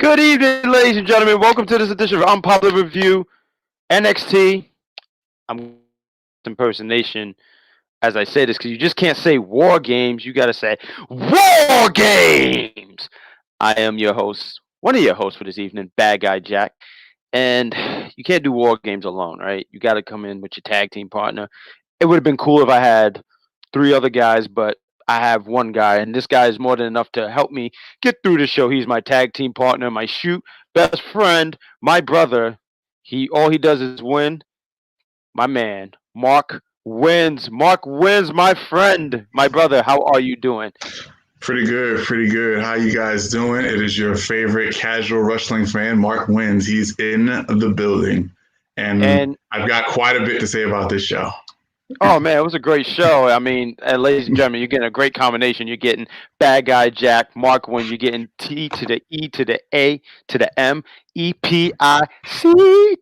Good evening, ladies and gentlemen. Welcome to this edition of Unpopular Review NXT. I'm impersonation as I say this because you just can't say War Games. You got to say War Games. I am your host, one of your hosts for this evening, Badguy Jack. And you can't do War Games alone, right? You got to come in with your tag team partner. It would have been cool if I had three other guys, but I have one guy, and this guy is more than enough to help me get through the show. He's my tag team partner, my shoot best friend, my brother. All he does is win. My man, Mark wins. Mark wins, my friend, my brother. How are you doing? Pretty good, pretty good. How you guys doing? It is your favorite casual wrestling fan, Mark Wins. He's in the building, and I've got quite a bit to say about this show. Oh man, it was a great show. I mean, ladies and gentlemen, you're getting a great combination. You're getting Badguy Jack, Mark Wins. You're getting T to the E to the A to the M, EPIC,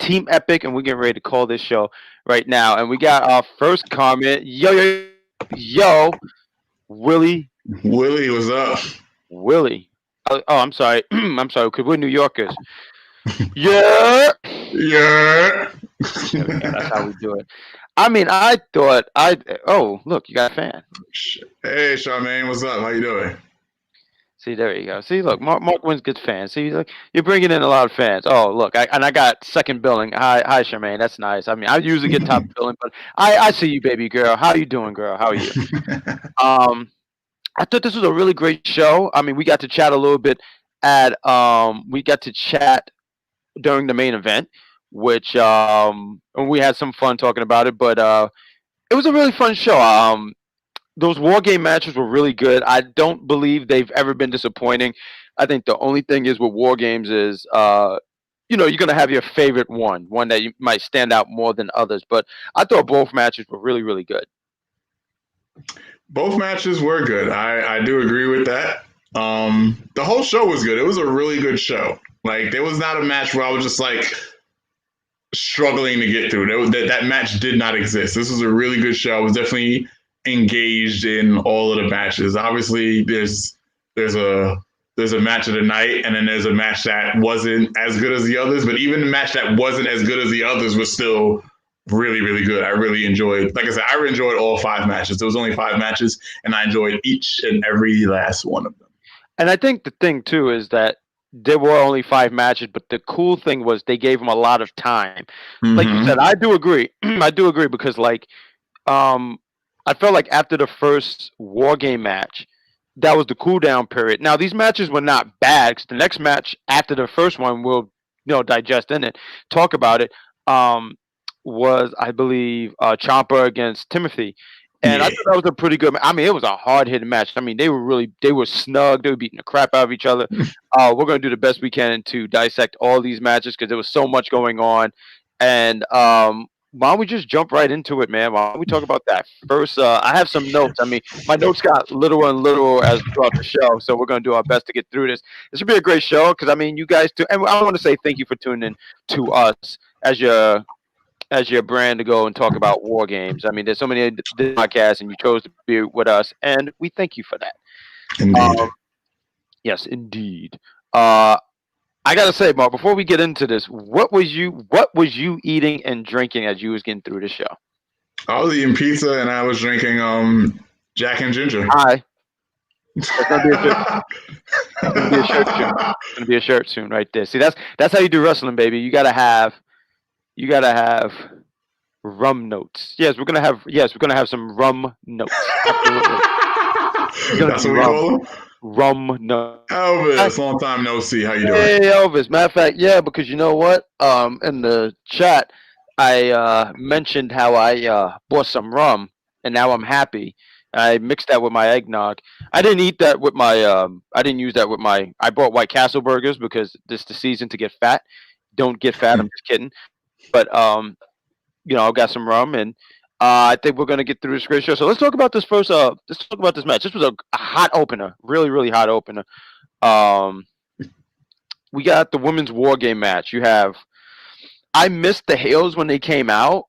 Team Epic, and we're getting ready to call this show right now. And we got our first comment. Yo, Willie. Willie, what's up? Willie. Oh, I'm sorry. I'm sorry, because we're New Yorkers. Yeah. That's how we do it. I mean, I thought oh, look, you got a fan. Hey, Charmaine, what's up? How you doing? See, there you go. See, look, Mark Wins good fans. See, look, you're bringing in a lot of fans. Oh, look, I got second billing. Hi, Charmaine. That's nice. I mean, I usually get top billing, but I see you, baby girl. How you doing, girl? How are you? I thought this was a really great show. I mean, we got to chat a little bit during the main event, which and we had some fun talking about it, but it was a really fun show. Those War Game matches were really good. I don't believe they've ever been disappointing. I think the only thing is with War Games is you're going to have your favorite one that you might stand out more than others, but I thought both matches were really, really good. Both matches were good. I do agree with that. The whole show was good. It was a really good show. Like, there was not a match where I was just like struggling to get through. That match did not exist. This was a really good show. I was definitely engaged in all of the matches. Obviously, there's a match of the night, and then there's a match that wasn't as good as the others. But even the match that wasn't as good as the others was still really, really good. I really enjoyed, like I said, I enjoyed all 5 matches. There was only 5 matches, and I enjoyed each and every last one of them. And I think the thing too is that there were only 5 matches, but the cool thing was they gave them a lot of time. Mm-hmm. Like you said, I do agree. I do agree because I felt like after the first War Game match, that was the cool down period. Now these matches were not bad because the next match after the first one we'll digest in it, talk about it. Was I believe Ciampa against Timothy. And I thought that was a pretty good. I mean, it was a hard-hitting match. I mean, they were snug. They were beating the crap out of each other. We're going to do the best we can to dissect all these matches because there was so much going on. And why don't we just jump right into it, man? Why don't we talk about that first? I have some notes. I mean, my notes got littler and littler as throughout the show, so we're going to do our best to get through this. This should be a great show because, I mean, you guys do. And I want to say thank you for tuning in to us as your brand to go and talk about War Games. I mean, there's so many podcasts, and you chose to be with us, and we thank you for that. Indeed. Yes, indeed. I gotta say, Mark, before we get into this, what was you eating and drinking as you was getting through the show? I was eating pizza and I was drinking Jack and Ginger. Hi. It's gonna be a shirt soon. It's gonna be a shirt soon, right there. See, that's how you do wrestling, baby. You gotta have rum notes. Yes, we're gonna have some rum notes. Absolutely. That's what we call them? Rum notes. Elvis, long time no see. How you doing? Hey, Elvis. Matter of fact, yeah, because you know what? In the chat, I mentioned how I bought some rum, and now I'm happy. I mixed that with my eggnog. I didn't eat that with my. I didn't use that with my. I bought White Castle burgers because this is the season to get fat. Don't get fat. I'm just kidding. But I got some rum, and I think we're gonna get through this great show. So let's talk about this first. Let's talk about this match. This was a hot opener, really, really hot opener. We got the women's War Game match. I missed the Hales when they came out.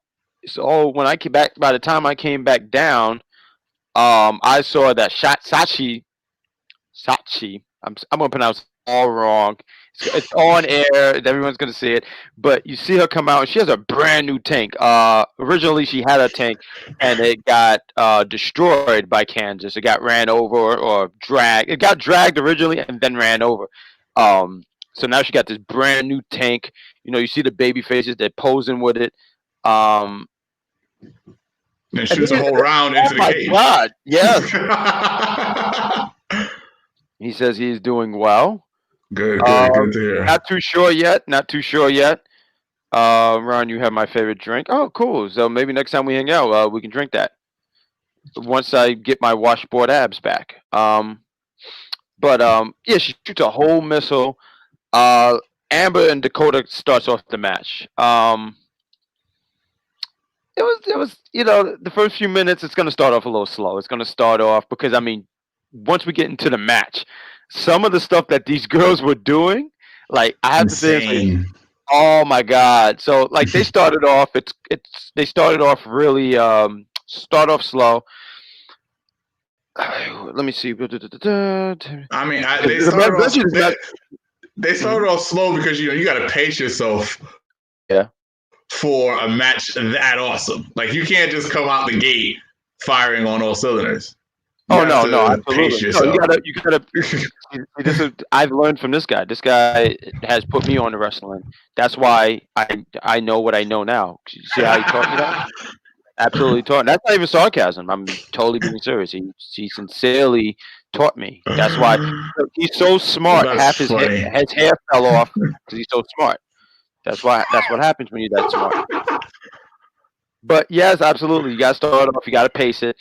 So when I came back, by the time I came back down, I saw that Sachi. I'm gonna pronounce it all wrong. It's on air. Everyone's gonna see it. But you see her come out. And she has a brand new tank. Originally she had a tank, and it got destroyed by Kansas. It got ran over or dragged. It got dragged originally and then ran over. So now she got this brand new tank. You see the baby faces. They're posing with it. Um, and shoots a whole round into the cage. God, yes. He says he's doing well. Good to hear. Not too sure yet. Ron, you have my favorite drink. Oh, cool. So maybe next time we hang out, we can drink that. Once I get my washboard abs back. Yeah, she shoots a whole missile. Amber and Dakota starts off the match. It was the first few minutes it's gonna start off a little slow. It's gonna start off because once we get into the match, some of the stuff that these girls were doing, like I have to say, oh my God. So like they started off they started off really start off slow. Let me see. They started off slow because you got to pace yourself. Yeah. For a match that awesome, like you can't just come out the gate firing on all cylinders. No, absolutely. No, you gotta. I've learned from this guy. This guy has put me on to wrestling. That's why I know what I know now. You see how he taught me that? Absolutely taught. That's not even sarcasm. I'm totally being serious. He sincerely taught me. That's why he's so smart. Half his hair fell off because he's so smart. That's what happens when you're that smart. But yes, absolutely. You got to start off. You got to pace it.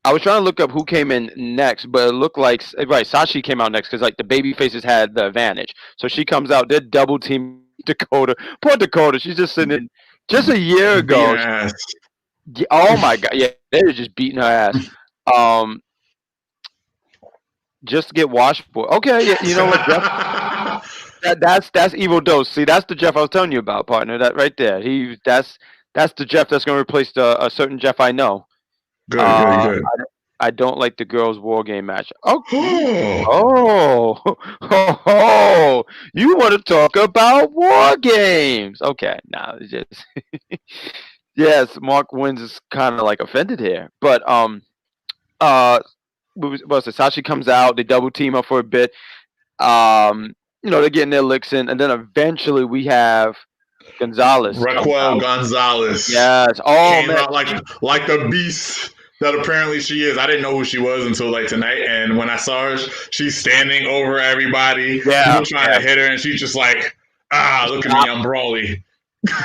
I was trying to look up who came in next, but it looked like Sashi came out next because like the baby faces had the advantage. So she comes out. They're double team Dakota. Poor Dakota. She's just sitting in. Just a year ago. Oh my God! Yeah, they were just beating her ass. Just to get washed for. Okay, yeah, you know what, Jeff? That's evil dose. See, that's the Jeff I was telling you about, partner. That right there. That's the Jeff that's going to replace a certain Jeff I know. Good. I don't like the girls' war game match. Oh, you want to talk about war games? Okay, no, it's just yes. Mark Wins is kind of like offended here, but Sashi comes out. They double team up for a bit. They're getting their licks in, and then eventually we have Gonzalez. Raquel Gonzalez. Yes. Oh, came out like the beast that apparently she is. I didn't know who she was until like tonight, and when I saw her, she's standing over everybody. Yeah. People trying to hit her, and she's just like, look at me, I'm Brawly.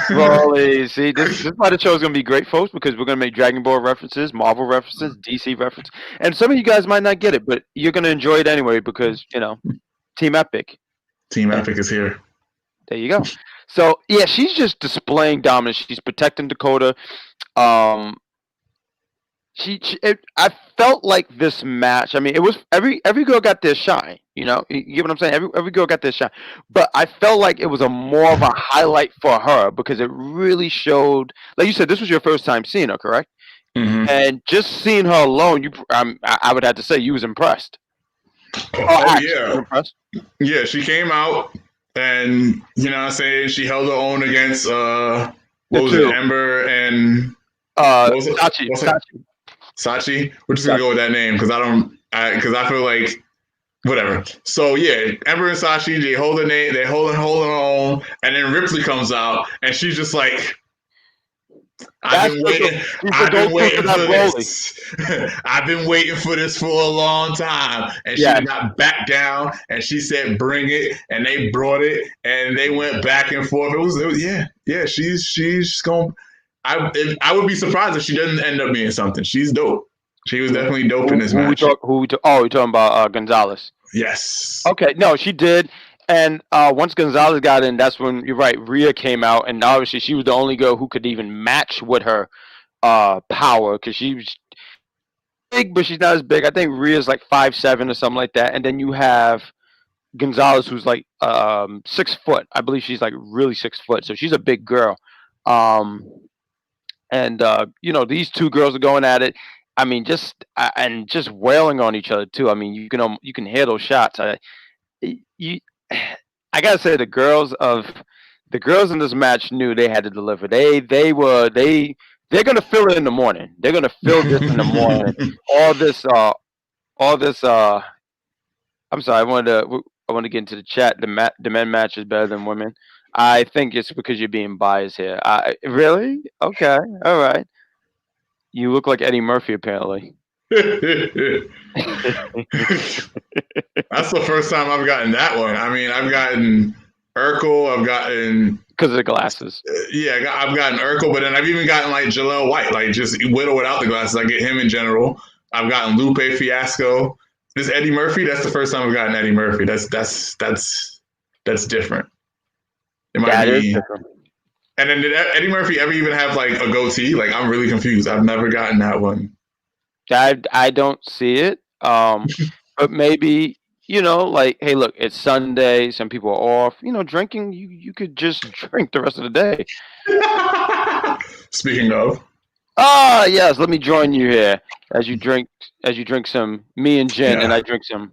Brawly. See, this is why the show is going to be great, folks, because we're going to make Dragon Ball references, Marvel references, DC references, and some of you guys might not get it, but you're going to enjoy it anyway because Team Epic. Team Epic is here. There you go. So yeah, she's just displaying dominance. She's protecting Dakota. I felt like this match. I mean, it was every girl got their shine. You get what I'm saying? Every girl got their shine, but I felt like it was more of a highlight for her because it really showed. Like you said, this was your first time seeing her, correct? Mm-hmm. And just seeing her alone, I would have to say you was impressed. Yeah. Impressed? Yeah, she came out. And what I'm saying, she held her own against what was it, Ember and Sachi. Sachi. We're just gonna go with that name because I feel like whatever. So yeah, Ember and Sachi, they hold their name, they hold her own, and then Ripley comes out and she's just like, I've been waiting for this. I've been waiting for this for a long time. And she got back down and she said, bring it. And they brought it and they went back and forth. It was she's going. I would be surprised if she doesn't end up being something. She's dope. She was definitely dope in this match. You're talking about Gonzalez. Yes. Okay. No, she did. And once Gonzalez got in, that's when, you're right, Rhea came out, and obviously she was the only girl who could even match with her power, because she was big, but she's not as big. I think Rhea's like 5'7" or something like that. And then you have Gonzalez, who's like 6 foot. I believe she's like really 6 foot, so she's a big girl. These two girls are going at it. I mean, just wailing on each other too. I mean, you can hear those shots. I gotta say the girls in this match knew they had to deliver. They're gonna fill it in the morning. They're gonna fill this in the morning. All this all this I'm sorry, I want to get into the chat. The men match is better than women. I think it's because you're being biased here. Really? Okay. All right. You look like Eddie Murphy apparently. That's the first time I've gotten that one. I mean, I've gotten Urkel. I've gotten because of the glasses. Yeah, I've gotten Urkel, but then I've even gotten like Jaleel White, like just Widow without the glasses. I get him in general. I've gotten Lupe Fiasco. This Eddie Murphy. That's the first time I've gotten Eddie Murphy. That's different. It might be different. And then did Eddie Murphy ever even have like a goatee? Like I'm really confused. I've never gotten that one. I don't see it. But maybe, like, hey, look, it's Sunday. Some people are off. Drinking, you could just drink the rest of the day. Speaking of. Yes, let me join you here as you drink some me and gin, and I drink some.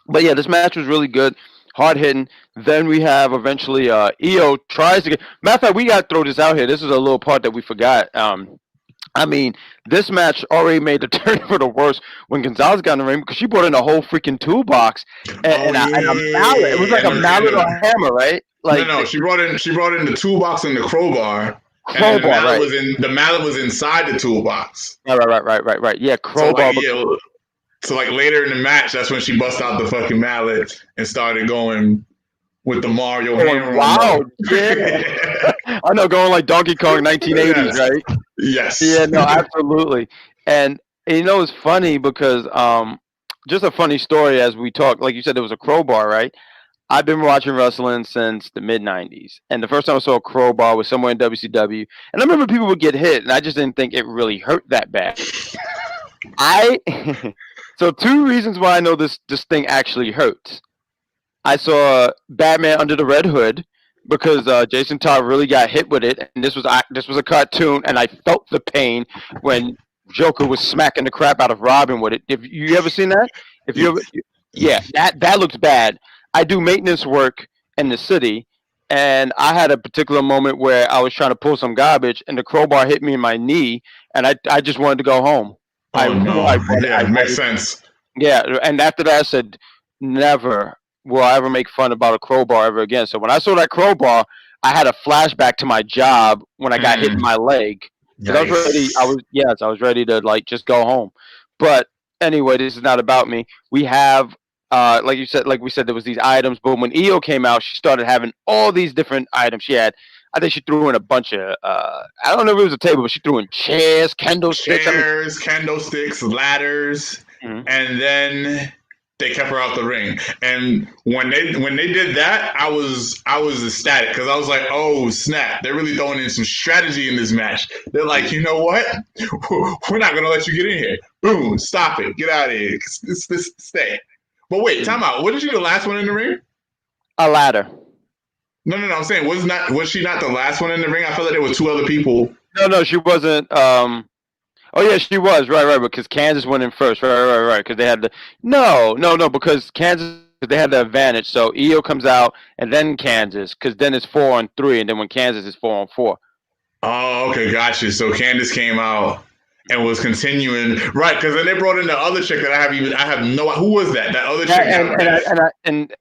But yeah, this match was really good, hard hitting. Then we have eventually Io tries to get. Matter of fact, we got to throw this out here. This is a little part that we forgot. I mean, this match already made the turn for the worse when Gonzalez got in the ring because she brought in a whole freaking toolbox and a mallet. It was like a mallet or a hammer, right? Like no, she brought in the toolbox and the crowbar. And the mallet was inside the toolbox. Right. Yeah, crowbar. So like later in the match, that's when she bust out the fucking mallet and started going with the Mario hammer. Wow, yeah. I know, going like Donkey Kong 1980s, right? Yes. Yeah, no, absolutely. And it's funny because just a funny story as we talk. Like you said, there was a crowbar, right? I've been watching wrestling since the mid-90s. And the first time I saw a crowbar was somewhere in WCW. And I remember people would get hit, and I just didn't think it really hurt that bad. So 2 reasons why I know this thing actually hurts. I saw Batman Under the Red Hood because Jason Todd really got hit with it, and this was a cartoon, and I felt the pain when Joker was smacking the crap out of Robin with it. If you ever seen that? That looks bad. I do maintenance work in the city, and I had a particular moment where I was trying to pull some garbage, and the crowbar hit me in my knee, and I just wanted to go home. It makes sense. Yeah, and after that, I said, never will I ever make fun about a crowbar ever again. So when I saw that crowbar, I had a flashback to my job when I got hit in my leg. Nice. I was ready to like just go home. But anyway, this is not about me. We have like we said, there was these items. But when Io came out, she started having all these different items. I think she threw in a bunch of I don't know if it was a table, but she threw in chairs, candlesticks, ladders, and then they kept her out the ring. And when they did that, I was ecstatic because I was like, oh snap, they're really throwing in some strategy in this match. They're like, you know what? We're not gonna let you get in here. Boom, stop it, get out of here. Stay. But wait, time out. Wasn't she the last one in the ring? A ladder. No. I'm saying was she not the last one in the ring? I felt like there were 2 other people. No, she wasn't. Oh yeah, she was right because Kansas went in first. Right. Because they had because Kansas they had the advantage. So Io comes out and then Kansas because then it's 4-on-3, and then when Kansas is 4-on-4. Oh, okay, gotcha. So Candace came out and was continuing, right? Because then they brought in the other chick that I have no. Who was that? That other chick.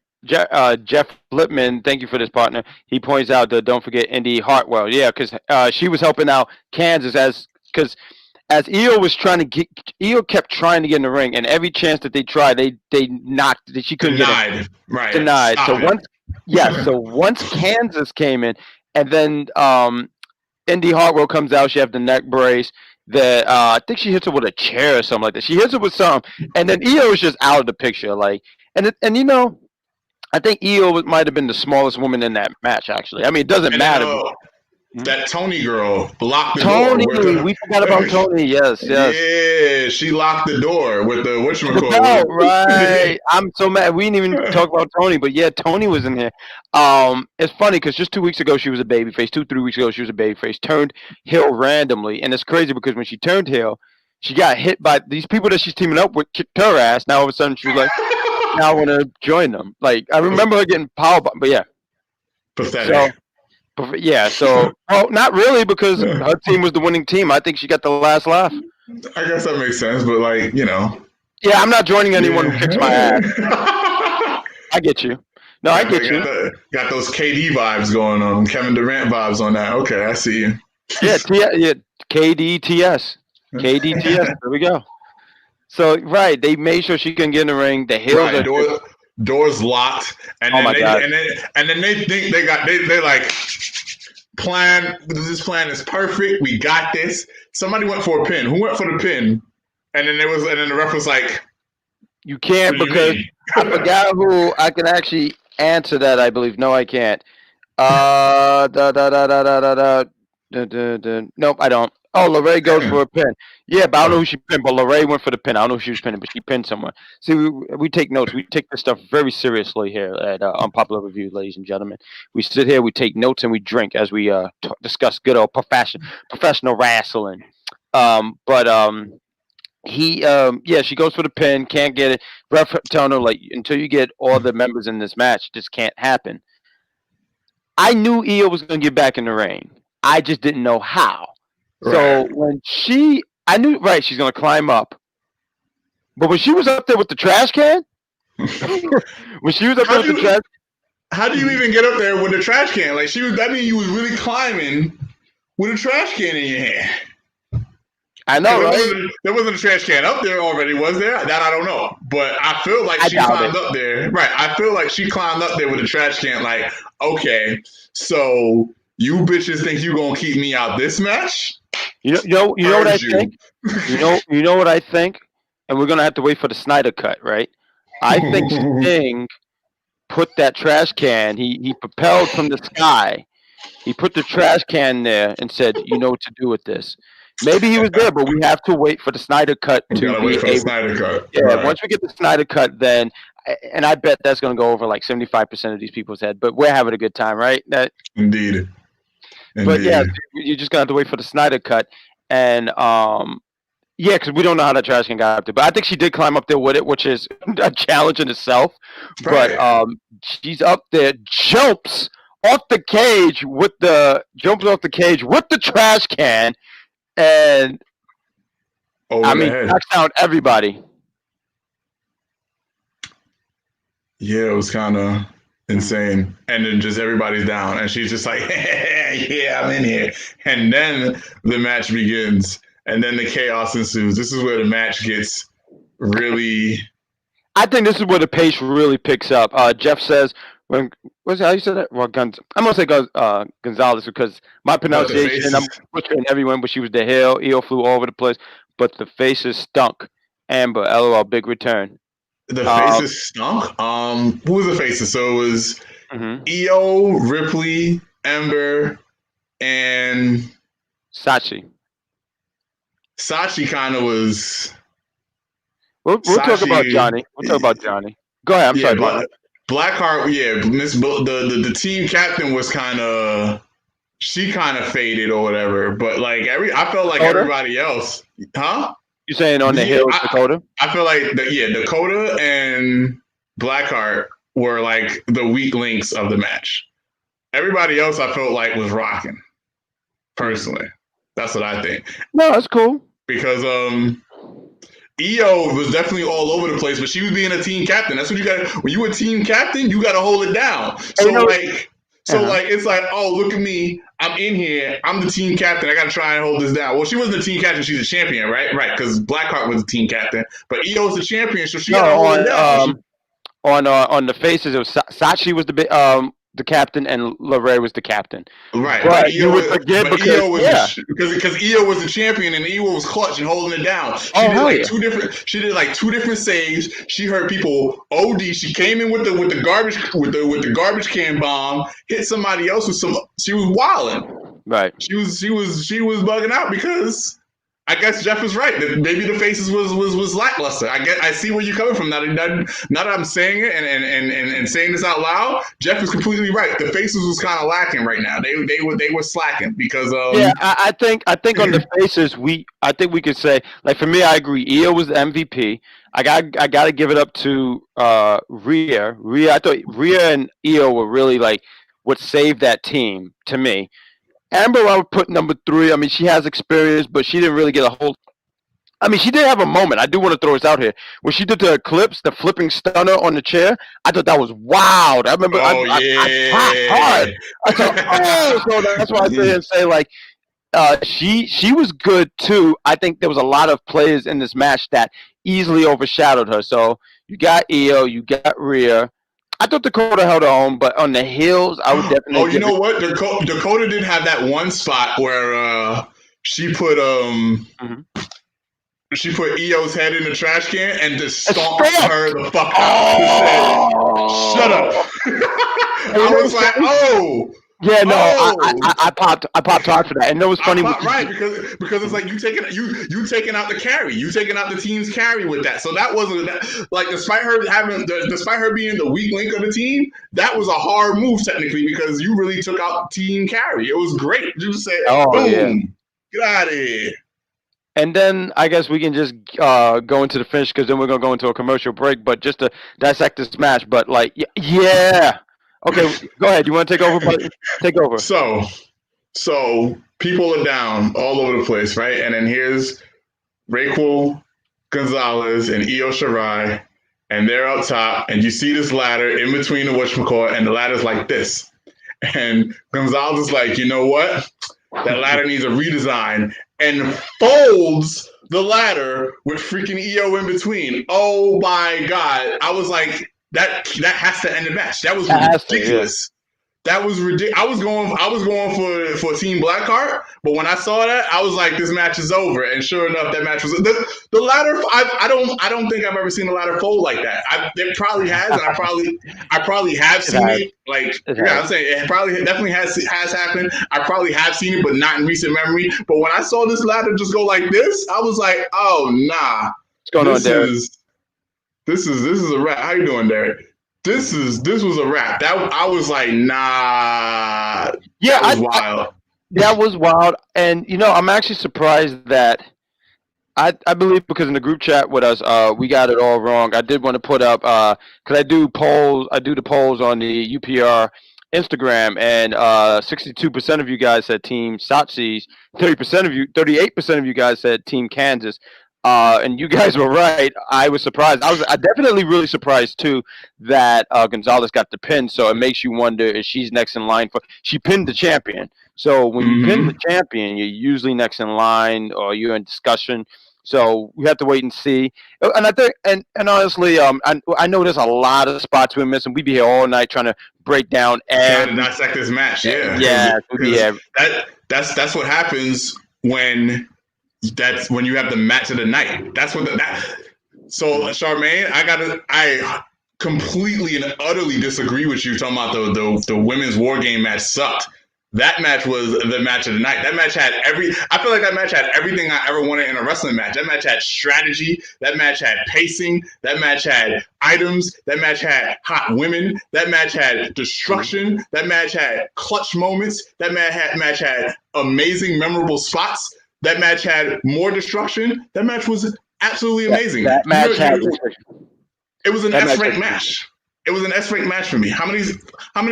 Jeff Lippman, thank you for this, partner. He points out that don't forget Indy Hartwell. Yeah, because she was helping out Kansas as Io was trying to get. Io kept trying to get in the ring, and every chance that they tried, they knocked. She couldn't get in. Right. Denied. So once Kansas came in, and then Indy Hartwell comes out. She has the neck brace. I think she hits her with a chair or something like that. She hits her with something, and then Io is just out of the picture. Like, and I think Io might have been the smallest woman in that match. Actually, I mean, it doesn't matter. That Tony girl blocked the door. We forgot about Tony. Yes. Yeah, she locked the door with the whatchamacallit. Oh, right. I'm so mad. We didn't even talk about Tony, but yeah, Tony was in here. It's funny because just 2 weeks ago she was a babyface. 2-3 weeks ago she was a babyface. Turned heel randomly, and it's crazy because when she turned heel, she got hit by these people that she's teaming up with, kicked her ass. Now all of a sudden she was like, now want to join them. Like I remember her getting powerbomb, but yeah. Pathetic. So well, not really because her team was the winning team. I think she got the last laugh. I guess that makes sense, but like, you know. Yeah, I'm not joining anyone who kicks my ass. I get you. No, I get you. Got those KD vibes going on, Kevin Durant vibes on that. Okay, I see you. Yeah, KDTS. KDTS. There we go. So right, they made sure she couldn't get in the ring. The heels are doors locked, and then they think they like plan. This plan is perfect. We got this. Somebody went for a pin. Who went for the pin? And then the ref was like, "You can't because I forgot who I can actually answer that. I believe no, I can't. Nope, I don't. Oh, LeRae goes for a pin. Yeah, but I don't know who she pinned. But LeRae went for the pin. I don't know who she was pinning, but she pinned someone. See, we take notes. We take this stuff very seriously here at Unpopular Review, ladies and gentlemen. We sit here, we take notes, and we drink as we discuss good old professional wrestling. She goes for the pin, can't get it. Ref telling her like until you get all the members in this match, this can't happen. I knew Io was going to get back in the ring. I just didn't know how. Right. So I knew she's going to climb up. But when she was up there with the trash can, how do you even get up there with the trash can? Like that means you was really climbing with a trash can in your hand. I know, right? There wasn't a trash can up there already, was there? That I don't know. But I feel like she climbed up there. Right. I feel like she climbed up there with a trash can. Like, okay, so you bitches think you gonna keep me out this match? You know what I think? You know what I think? And we're gonna have to wait for the Snyder cut, right? I think Sting put that trash can. He propelled from the sky. He put the trash can there and said, "You know what to do with this." Maybe he was there, but we have to wait for the Snyder cut the Snyder cut. Yeah, right. Once we get the Snyder cut, then, and I bet that's going to go over like 75% of these people's head. But we're having a good time, right? Indeed. But yeah, you're just going to have to wait for the Snyder cut, and because we don't know how that trash can got up there. But I think she did climb up there with it, which is a challenge in itself. Right. But she's up there, jumps off the cage with the trash can. And knocks down everybody. Yeah, it was kind of insane. And then just everybody's down, and she's just like, "Yeah, I'm in here." And then the match begins, and then the chaos ensues. This is where the match gets really. I think this is where the pace really picks up. Jeff says, "What's how you said that?" Well, I'm gonna say Gonzalez because my pronunciation. I'm butchering everyone, but she was the heel. Io flew all over the place, but the faces stunk. Amber, LOL, big return. The faces stunk. Who was the faces? So it was Io, Ripley, Amber, and Sachi. Sachi kind of was. We'll talk about Johnny. Go ahead. I'm sorry. Blackheart, the team captain was she kind of faded or whatever. But like I felt like everybody else, huh? You saying on the hills, Dakota? I feel like Dakota and Blackheart were like the weak links of the match. Everybody else I felt like was rocking. Personally, that's what I think. No, that's cool because Io was definitely all over the place, but she was being a team captain. That's what you got. When you a team captain, you got to hold it down. So it's like, oh, look at me. I'm in here. I'm the team captain. I got to try and hold this down. Well, she wasn't the team captain. She's a champion, right? Right, because Blackheart was the team captain. But Io's the champion, so she got to hold it down. On the faces, it was Sachi was the captain and LeRae was the captain. Right. But you would forget because Io was the champion and Io was clutch and holding it down. She did like two different saves. She heard people OD. She came in with the garbage can bomb, hit somebody else with she was wilding. Right. She was bugging out because I guess Jeff is right. Maybe the faces was lackluster. I see where you're coming from. Now that I'm saying it and saying this out loud, Jeff is completely right. The faces was kind of lacking right now. They were slacking because I think on the faces I think we could say, like, for me, I agree. Io was the MVP. I got to give it up to Rhea. I thought Rhea and Io were really like what saved that team to me. Amber, I would put number 3. I mean, she has experience, but she didn't really get a whole. I mean, she did have a moment. I do want to throw this out here. When she did the eclipse, the flipping stunner on the chair, I thought that was wild. I remember I popped hard. I thought, oh, so that's why I say and say, like, she was good too. I think there was a lot of players in this match that easily overshadowed her. So you got Io, you got Rhea. I thought Dakota held her own, but on the heels, I would definitely. Oh, you know what? Dakota did have that one spot where she put she put Io's head in the trash can and just stomped her the fuck out. Oh. Shut up! I was like, oh. Yeah, no, I popped hard for that, and it was funny. Right, because it's like you taking out the carry, you taking out the team's carry with that. So that wasn't like despite her being the weak link of the team, that was a hard move technically because you really took out team carry. It was great. You just said, boom, get out of here. And then I guess we can just go into the finish because then we're gonna go into a commercial break. But just to dissect this match, but like, yeah. Okay, go ahead. You want to take over? Take over. So people are down all over the place, right? And then here's Raquel Gonzalez and Io Shirai, and they're up top, and you see this ladder in between the whatchamacallit, and the ladder's like this. And Gonzalez is like, you know what? That ladder needs a redesign, and folds the ladder with freaking Io in between. Oh my God. I was like, that has to end the match. That was ridiculous. That was ridiculous. I was going for Team Blackheart, but when I saw that, I was like, this match is over. And sure enough, that match was the ladder. I don't think I've ever seen a ladder fold like that. It probably has, and I probably have seen it. Like, I'm saying it probably definitely has happened. I probably have seen it, but not in recent memory. But when I saw this ladder just go like this, I was like, oh nah. What's going on, Derek? This is a wrap. How you doing, Derek? This was a wrap. That I was like, nah. Yeah, that was wild. That was wild. And I'm actually surprised that I believe because in the group chat with us, we got it all wrong. I did want to put up because I do the polls on the UPR Instagram, and 62% of you guys said Team Saatchi's, 38% of you guys said Team Kansas. And you guys were right. I was surprised. I definitely really surprised too that Gonzalez got the pin. So it makes you wonder if she's next in line for. She pinned the champion. So when you pin the champion, you're usually next in line or you're in discussion. So we have to wait and see. And I think, and honestly, I know there's a lot of spots we're missing. We'd be here all night trying to break down and dissect this match. Yeah, yeah. That's what happens when. That's when you have the match of the night. That's what So Charmaine, I completely and utterly disagree with you talking about the women's war game match sucked. That match was the match of the night. That match had I feel like that match had everything I ever wanted in a wrestling match. That match had strategy. That match had pacing. That match had items. That match had hot women. That match had destruction. That match had clutch moments. That match had amazing, memorable spots. That match had more destruction. That match was absolutely amazing. That match it was an S-ranked match. It was an S-ranked match for me. How many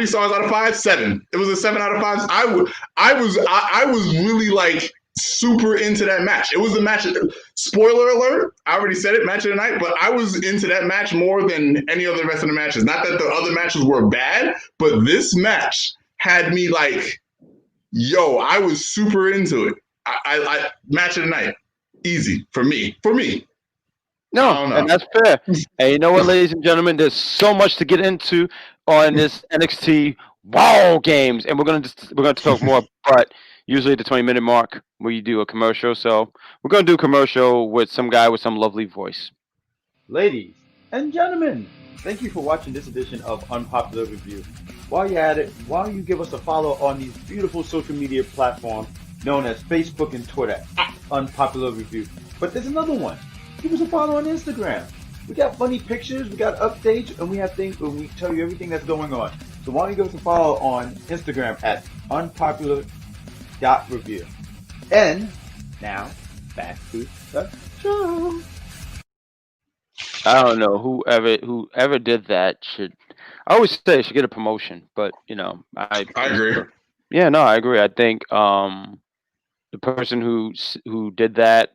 stars out of 5? 7. It was a 7 out of 5. I was really like super into that match. It was a match. Spoiler alert! I already said it. Match of the night, but I was into that match more than any of the rest of the matches. Not that the other matches were bad, but this match had me like, yo, I was super into it. I match of the night, easy for me. No, and that's fair. And you know what, ladies and gentlemen, there's so much to get into on this NXT War Games, and we're gonna talk more. But usually at the 20-minute mark, we do a commercial. So we're gonna do a commercial with some guy with some lovely voice. Ladies and gentlemen, thank you for watching this edition of Unpopular Review. While you're at it, why don't you give us a follow on these beautiful social media platforms? known as Facebook and Twitter at Unpopular Review. But there's another one. Give us a follow on Instagram. We got funny pictures, we got updates, and we have things where we tell you everything that's going on. So why don't you give us a follow on Instagram at unpopular.review. And now, back to the show. I don't know whoever did that should. I always say should get a promotion, but I agree. Yeah, no, I agree. I think the person who did that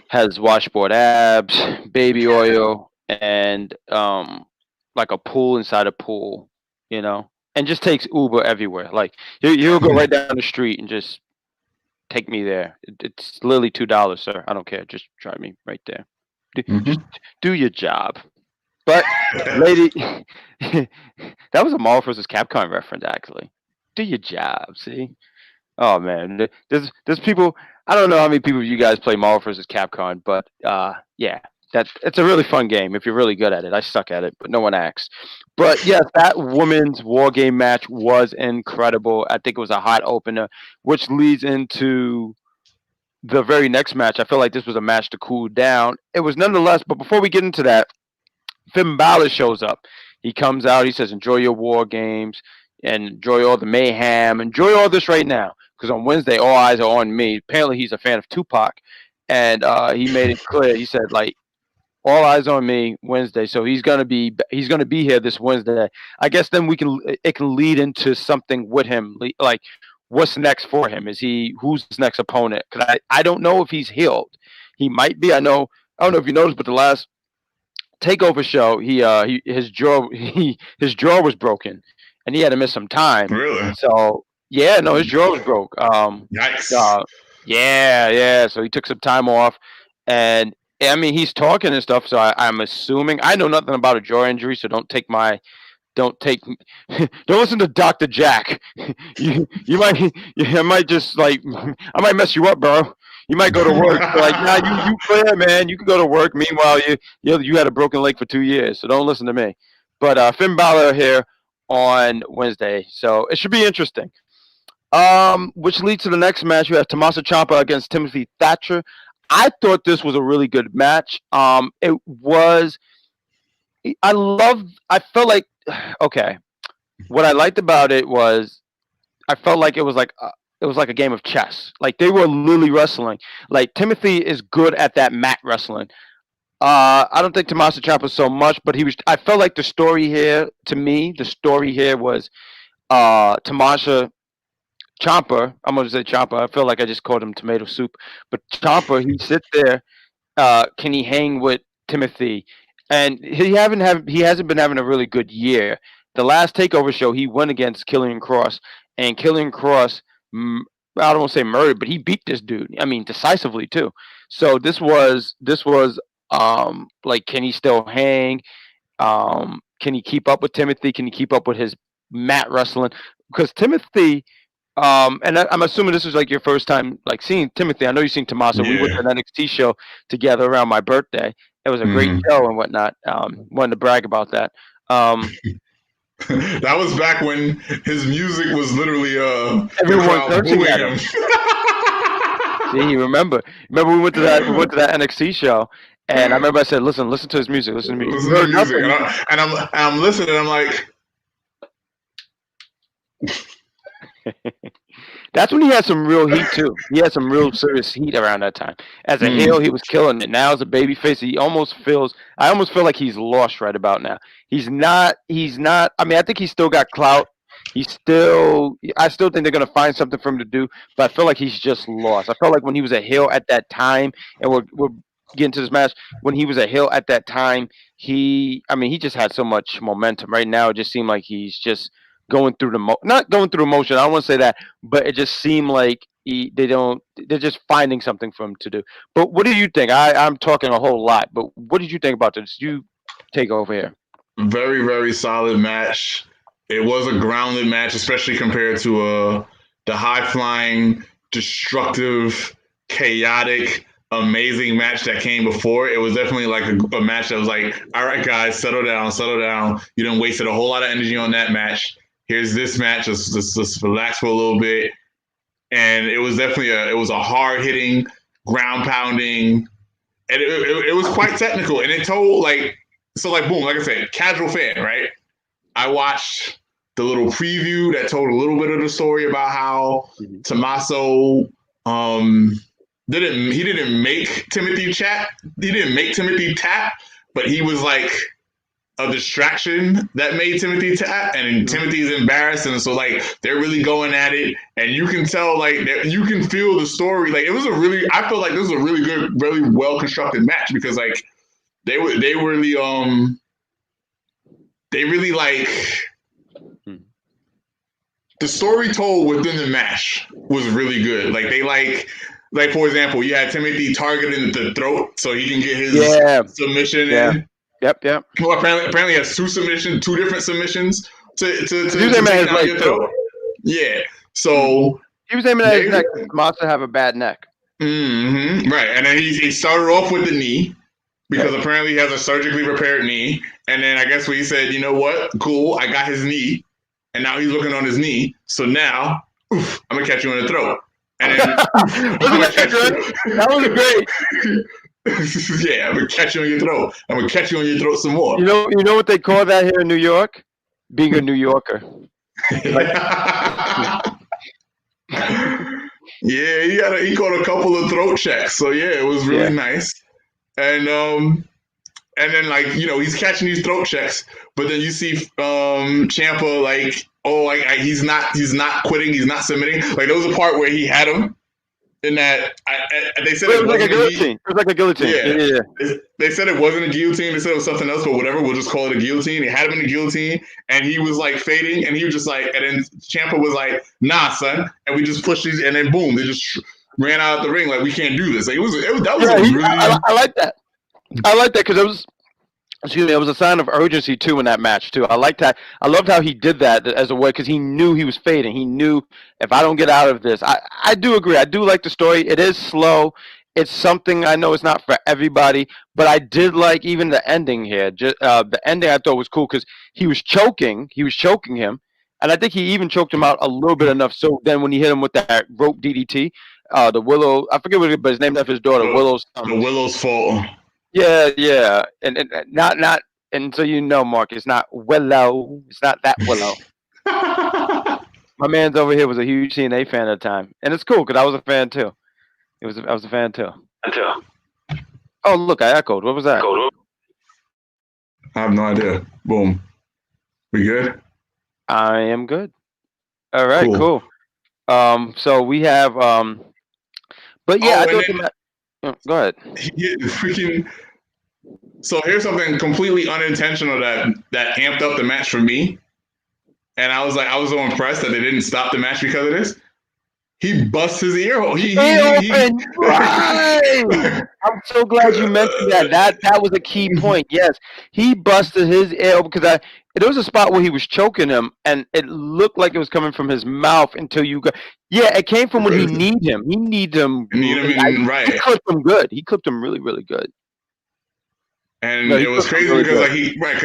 has washboard abs, baby oil, and like a pool inside a pool, and just takes Uber everywhere. Like he'll go right down the street and just take me there. It's literally $2, sir. I don't care. Just drive me right there. Just do your job. But lady, that was a Marvel vs. Capcom reference actually. Do your job. See? Oh man, there's people. I don't know how many people you guys play Marvel vs. Capcom, but yeah, it's a really fun game if you're really good at it. I suck at it, but no one acts. But yes, that women's war game match was incredible. I think it was a hot opener, which leads into the very next match. I feel like this was a match to cool down. It was nonetheless, but before we get into that, Finn Balor shows up. He comes out. He says, "Enjoy your war games and enjoy all the mayhem. Enjoy all this right now, because on Wednesday, all eyes are on me." Apparently, he's a fan of Tupac, and he made it clear. He said, like, all eyes on me Wednesday. So he's gonna be here this Wednesday. I guess then it can lead into something with him. Like, what's next for him? Who's his next opponent? Because I don't know if he's healed. He might be. I don't know if you noticed, but the last Takeover show, his jaw was broken, and he had to miss some time. Really? So yeah, no, his jaw was broke. Yikes. Yeah. So he took some time off, and I mean he's talking and stuff. So I'm assuming I know nothing about a jaw injury, so don't listen to Dr. Jack. I might just I might mess you up, bro. You might go to work like, nah, you clear, man. You can go to work. Meanwhile, you had a broken leg for 2 years, so don't listen to me. But Finn Balor here on Wednesday, so it should be interesting. Which leads to the next match. You have Tommaso Ciampa against Timothy Thatcher. I thought this was a really good match. It was. I felt like, okay. What I liked about it was, I felt like it was like a game of chess. Like they were literally wrestling. Like Timothy is good at that mat wrestling. I don't think Tommaso Ciampa so much, but I felt like the story here was Tommaso Ciampa. I'm gonna say Ciampa. I feel like I just called him tomato soup. But Ciampa, he sits there. Can he hang with Timothy? And he hasn't been having a really good year. The last Takeover show, he went against Killian Cross, and Killian Cross, I don't want to say murdered, but he beat this dude. I mean, decisively too. So this was like, can he still hang? Can he keep up with Timothy? Can he keep up with his mat wrestling? Because Timothy, and I'm assuming this was like your first time like seeing Timothy. I know you've seen Tommaso. Yeah. We went to an NXT show together around my birthday. It was a great show and whatnot. Wanted to brag about that. That was back when his music was literally everyone cursing at him. See, you remember we went to that NXT show, and I remember I said, listen to his music, listen to me. Listen to the music. And I'm listening, I'm like, that's when he had some real heat too. He had some real serious heat around that time. As a heel, he was killing it. Now as a babyface, I almost feel like he's lost right about now. He's not. I mean, I think he's still got clout. I still think they're gonna find something for him to do, but I feel like he's just lost. I felt like when he was a heel at that time, and we're getting to this match, when he was a heel at that time, he just had so much momentum. Right now, it just seemed like he's just going through not going through emotion. I don't want to say that, but it just seemed like they're just finding something for him to do. But what do you think? I'm talking a whole lot, but what did you think about this? You take over here. Very, very solid match. It was a grounded match, especially compared to the high-flying, destructive, chaotic, amazing match that came before. It was definitely like a match that was like, all right, guys, settle down. You done wasted a whole lot of energy on that match. Here's this match. Let's relax for a little bit. and it was definitely a hard hitting, ground pounding, and it was quite technical, and it told boom, like I said, casual fan, right? I watched the little preview that told a little bit of the story about how Tommaso didn't make Timothy tap, but he was like a distraction that made Timothy tap, and Timothy's embarrassed, and so they're really going at it, and you can tell you can feel the story. I feel like this was a really good, really well constructed match because they really the story told within the match was really good. For example, you had Timothy targeting the throat so he can get his submission in. Yep. Well, apparently he has two different submissions to take down your throat. Yeah. So he was aiming at his neck. Tommaso have a bad neck. Mm-hmm. Right, and then he started off with the knee because apparently he has a surgically repaired knee, and then I guess he said, you know what, cool, I got his knee, and now he's looking on his knee. So now, I'm gonna catch you in the throat, and then that was great. Yeah, I'm gonna catch you on your throat. I'm gonna catch you on your throat some more. You know what they call that here in New York? Being a New Yorker. Yeah, he caught a couple of throat checks. So yeah, it was really nice. And then he's catching these throat checks, but then you see Ciampa he's not quitting, he's not submitting. There was a part where he had him. In that, they said it was like a guillotine. It was like a guillotine. Yeah. They said it wasn't a guillotine. They said it was something else, but whatever. We'll just call it a guillotine. He had him in the guillotine, and he was fading, and he was just and then Ciampa was like, "Nah, son," and we just pushed these, and then boom, they just ran out of the ring. We can't do this. I like that. I like that because it was. Excuse me, it was a sign of urgency too in that match too. I liked that. I loved how he did that as a way because he knew he was fading. He knew if I don't get out of this, I do agree. I do like the story. It is slow. It's something I know it's not for everybody, but I did like even the ending here. The ending I thought was cool because he was choking him, and I think he even choked him out a little bit enough. So then when he hit him with that rope DDT, the Willow, I forget what it, but his name after his daughter, Willow's. The Willow's fault. Yeah, and not, and so Mark, it's not Willow. It's not that Willow. My man's over here was a huge TNA fan at the time, and it's cool because I was a fan too. I was a fan too. Oh, look, I echoed. What was that? I have no idea. Boom. We good? I am good. All right, cool. So we have, but yeah, I thought go ahead. So here's something completely unintentional that amped up the match for me, and I was so impressed that they didn't stop the match because of this. He busts his ear hole. Right. I'm so glad you mentioned that. That was a key point. Yes, he busted his ear because there was a spot where he was choking him, and it looked like it was coming from his mouth until you got. Yeah, it came from when he needed him. He needed him. Right. He clipped him good. He clipped him really, really good. And it was crazy because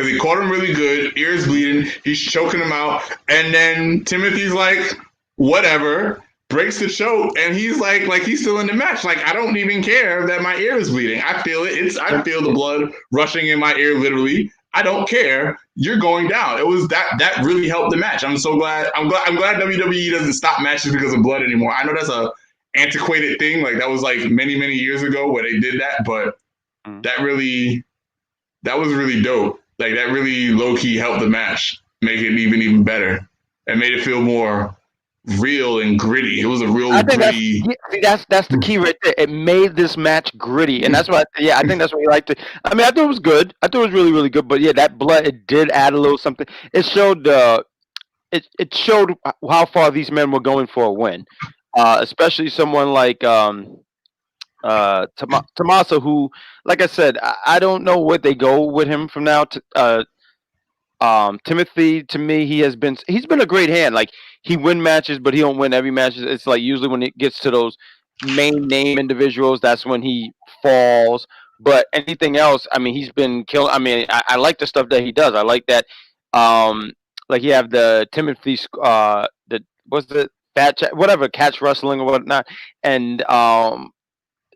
he caught him really good, ears bleeding, he's choking him out, and then Timothy's like, whatever, breaks the choke, and he's like he's still in the match. I don't even care that my ear is bleeding. I feel it. I feel the blood rushing in my ear, literally. I don't care. You're going down. It was that really helped the match. I'm so glad. I'm glad WWE doesn't stop matches because of blood anymore. I know that's a antiquated thing. That was many, many years ago where they did that, but that was really dope. That really low key helped the match make it even better and made it feel more real and gritty. It was a real gritty. That's the key right there. It made this match gritty, and that's why. I think that's what we liked it. I mean, I thought it was good. I thought it was really, really good. But yeah, that blood, it did add a little something. It showed it showed how far these men were going for a win, especially someone like Tommaso, who, like I said, I don't know where they go with him from now. Timothy, to me, he's been a great hand. He win matches, but he don't win every match. It's usually when it gets to those main name individuals, that's when he falls. But anything else, I mean, he's been killing. I mean, I like the stuff that he does. I like that. You have the Timothy. What's the whatever, catch wrestling or whatnot, and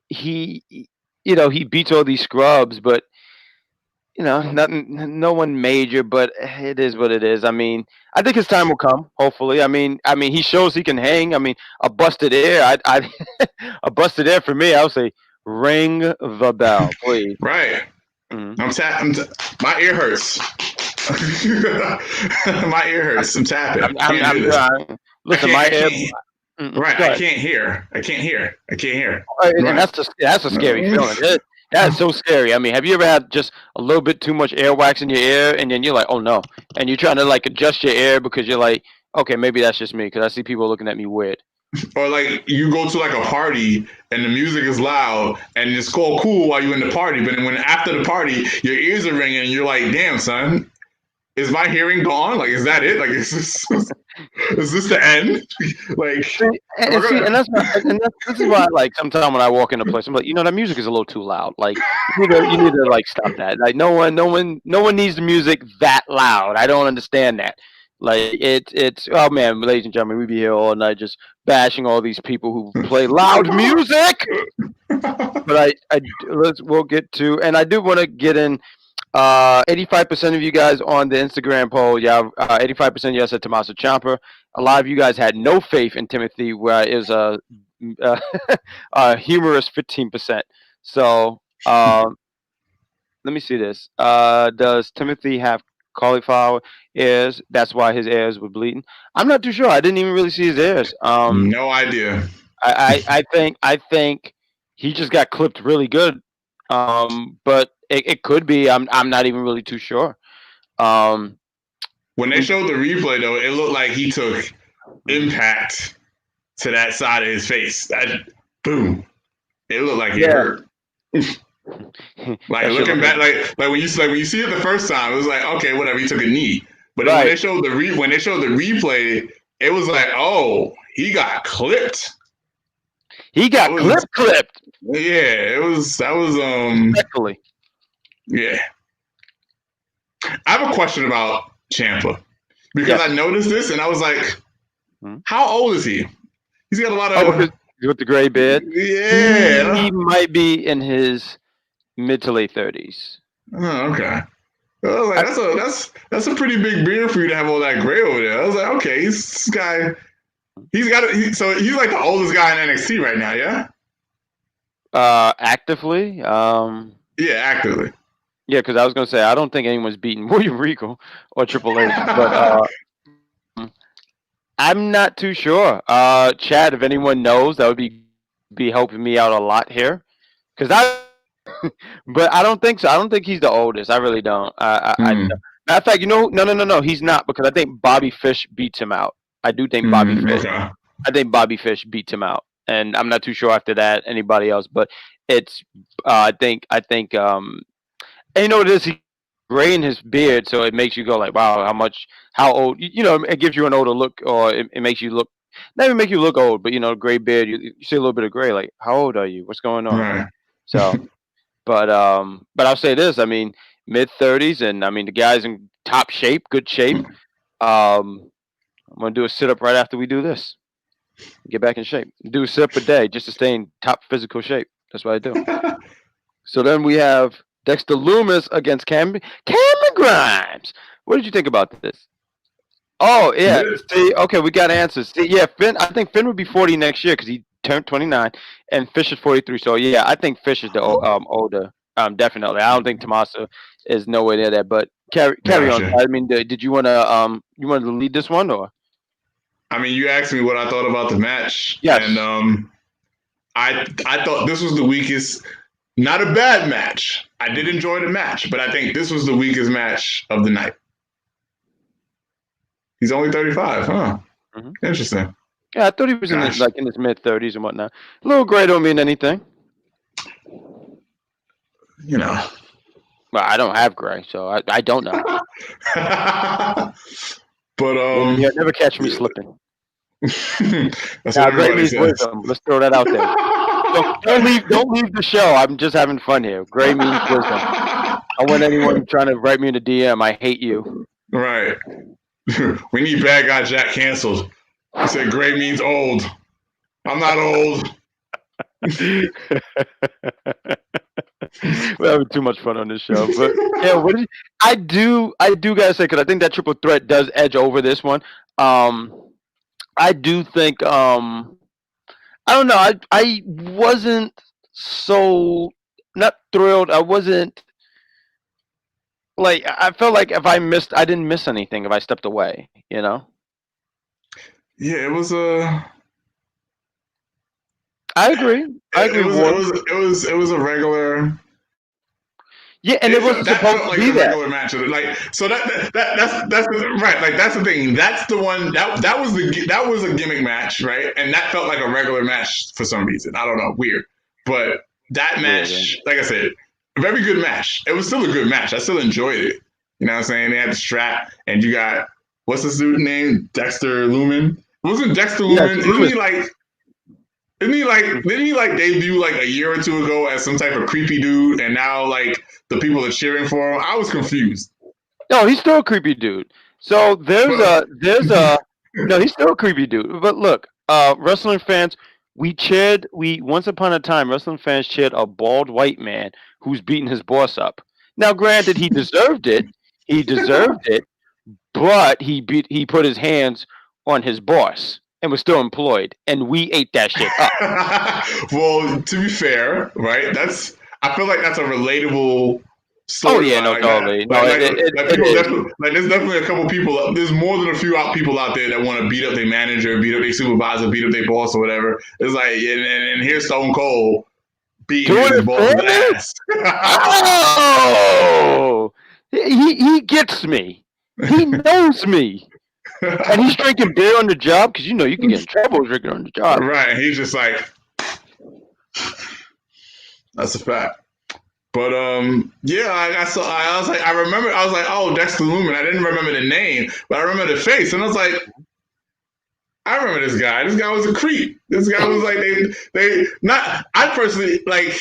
he he beats all these scrubs, but nothing, no one major, but it is what it is. I mean, I think his time will come. Hopefully, I mean, he shows he can hang. I mean, a busted air, a busted air for me. I would say, ring the bell, please. Right. Mhm. My ear hurts. My ear hurts. I'm tapping. Can't do this. Listen, I my ear. can't, Go I ahead. can't hear. I can't hear. And Right. that's a scary feeling. That's so scary. I mean, have you ever had just a little bit too much airwax in your ear, and then you're like, oh no, and you're trying to like adjust your air because you're like, okay, maybe that's just me because I see people looking at me weird. Or like you go to like a party and the music is loud and it's all cool while you're in the party, but then when after the party your ears are ringing and you're like, damn son, is my hearing gone? Like, is that it? Like, is this the end? Like, This is why, like, sometimes when I walk into a place, I'm like, that music is a little too loud. Like, you need to like stop that. Like, no one needs the music that loud. I don't understand that. Like, it's oh man, ladies and gentlemen, we be here all night just bashing all these people who play loud music. But we'll get to, and I do want to get in. 85% of you guys on the Instagram poll, 85% yes said Tommaso Ciampa. A lot of you guys had no faith in Timothy, where it was a humorous 15%. So let me see this. Does Timothy have cauliflower ears? That's why his ears were bleeding. I'm not too sure. I didn't even really see his ears. no idea. I think he just got clipped really good. But it could be. I'm not even really too sure. When they showed the replay, though, it looked like he took impact to that side of his face. That boom, it looked like it hurt. Like looking back, like when you see it the first time, it was like, okay, whatever. He took a knee, but when they showed the replay, it was like, oh, he got clipped. He got clipped. Yeah, that was Respectfully. Yeah. I have a question about Ciampa because I noticed this and I was like, how old is he? He's got a lot of with the gray beard. Yeah, he might be in his mid to late 30s. Oh, okay. I was like, that's a pretty big beard for you to have all that gray over there. I was like, okay, this guy, so he's like the oldest guy in NXT right now, yeah. Actively. Yeah, actively. Yeah, because I was gonna say I don't think anyone's beaten William Regal or Triple H, but I'm not too sure. Chad, if anyone knows, that would be helping me out a lot here, because but I don't think so. I don't think he's the oldest. I really don't. Matter of fact, no, he's not, because I think Bobby Fish beats him out. I do think Bobby Fish. Okay. I think Bobby Fish beats him out, and I'm not too sure after that anybody else. But it's I think and you know what it is, he gray in his beard, so it makes you go like, wow, how old, it gives you an older look, or it makes you look, not even make you look old, but gray beard, you see a little bit of gray, like, how old are you? What's going on? Right. So, but I'll say this, I mean, mid-30s, and I mean, the guy's in top shape, good shape. I'm going to do a sit-up right after we do this. Get back in shape. Do a sit-up a day just to stay in top physical shape. That's what I do. So then we have Dexter Lumis against Cameron Grimes. What did you think about this? Oh, yeah. See, okay, we got answers. See, yeah, Finn. I think Finn would be 40 next year because he turned 29, and Fish is 43. So, yeah, I think Fish is the older. Definitely. I don't think Tommaso is nowhere near that. But carry on. I mean, did you want to lead this one, or? I mean, you asked me what I thought about the match. Yes. And I thought this was the weakest. Not a bad match. I did enjoy the match, but I think this was the weakest match of the night. He's only 35, huh? Mm-hmm. Interesting. Yeah, I thought he was in his mid-30s and whatnot. A little gray don't mean anything. Well, I don't have gray, so I don't know. But you'll never catch me slipping. That's what gray means wisdom. Let's throw that out there. Don't leave the show. I'm just having fun here. Gray means wisdom. I want anyone trying to write me in a DM. I hate you. Right. We need Bad Guy Jack canceled. He said gray means old. I'm not old. We're having too much fun on this show, but yeah, I do gotta say, because I think that triple threat does edge over this one. I do think I don't know. I wasn't so not thrilled. I wasn't like I felt like if I didn't miss anything if I stepped away. You know. Yeah, it was I agree. It was a regular. Yeah, and it wasn't that supposed felt to like be a that. regular match. Like so that's right. Like that's the thing. That's the one that was a gimmick match, right? And that felt like a regular match for some reason. I don't know, weird. But that match, like I said, a very good match. It was still a good match. I still enjoyed it. You know what I'm saying? They had the strap, and you got what's this dude's name? Dexter Lumen. Wasn't Dexter Lumen? Didn't he like debut like a year or two ago as some type of creepy dude, and now like the people are cheering for him? I was confused. No, he's still a creepy dude. So there's a no, he's still a creepy dude. But look, wrestling fans, we once upon a time wrestling fans cheered a bald white man who's beating his boss up. Now, granted, he deserved it. He deserved it, but he put his hands on his boss and was still employed, and we ate that shit up. Well, to be fair, right? I feel like that's a relatable story. Oh yeah, no, totally. There's definitely a couple people. There's more than a few people out there that want to beat up their manager, beat up their supervisor, beat up their boss or whatever. It's like, and here's Stone Cold beating his boss's ass. Oh, he gets me. He knows me. And he's drinking beer on the job because you can get in trouble drinking on the job. Right. He's just like, that's a fact. But yeah, I was like, oh, Dexter Lumen. I didn't remember the name, but I remember the face, and I was like, I remember this guy. This guy was a creep. This guy was like I personally like.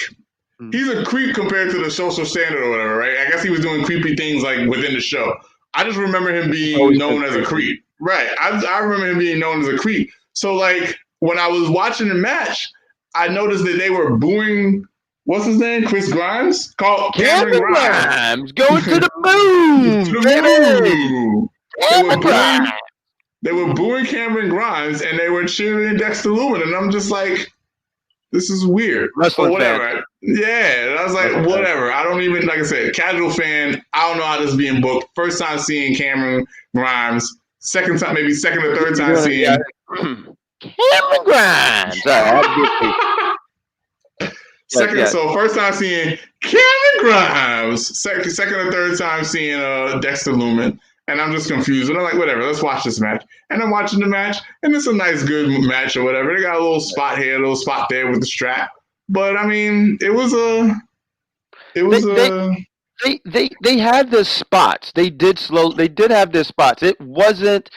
He's a creep compared to the social standard or whatever, right? I guess he was doing creepy things like within the show. I just remember him being known as a creep. Right. I remember him being known as a creep. So like when I was watching the match, I noticed that they were booing, what's his name? Chris Grimes? Called Cameron Grimes. Going to the moon. They were booing Cameron Grimes and they were cheering Dexter Lumen. And I'm just like, this is weird. Wrestling whatever. Fan. Yeah. And I was like, whatever. I don't even, like I said, casual fan. I don't know how this is being booked. First time seeing Cameron Grimes. Second time, maybe second or third time seeing Cameron Grimes. So first time seeing Cameron Grimes. Second or third time seeing Dexter Lumen. And I'm just confused. And I'm like, whatever, let's watch this match. And I'm watching the match, and it's a nice, good match or whatever. They got a little spot here, a little spot there with the strap. But I mean, they had their spots. They did have their spots. It wasn't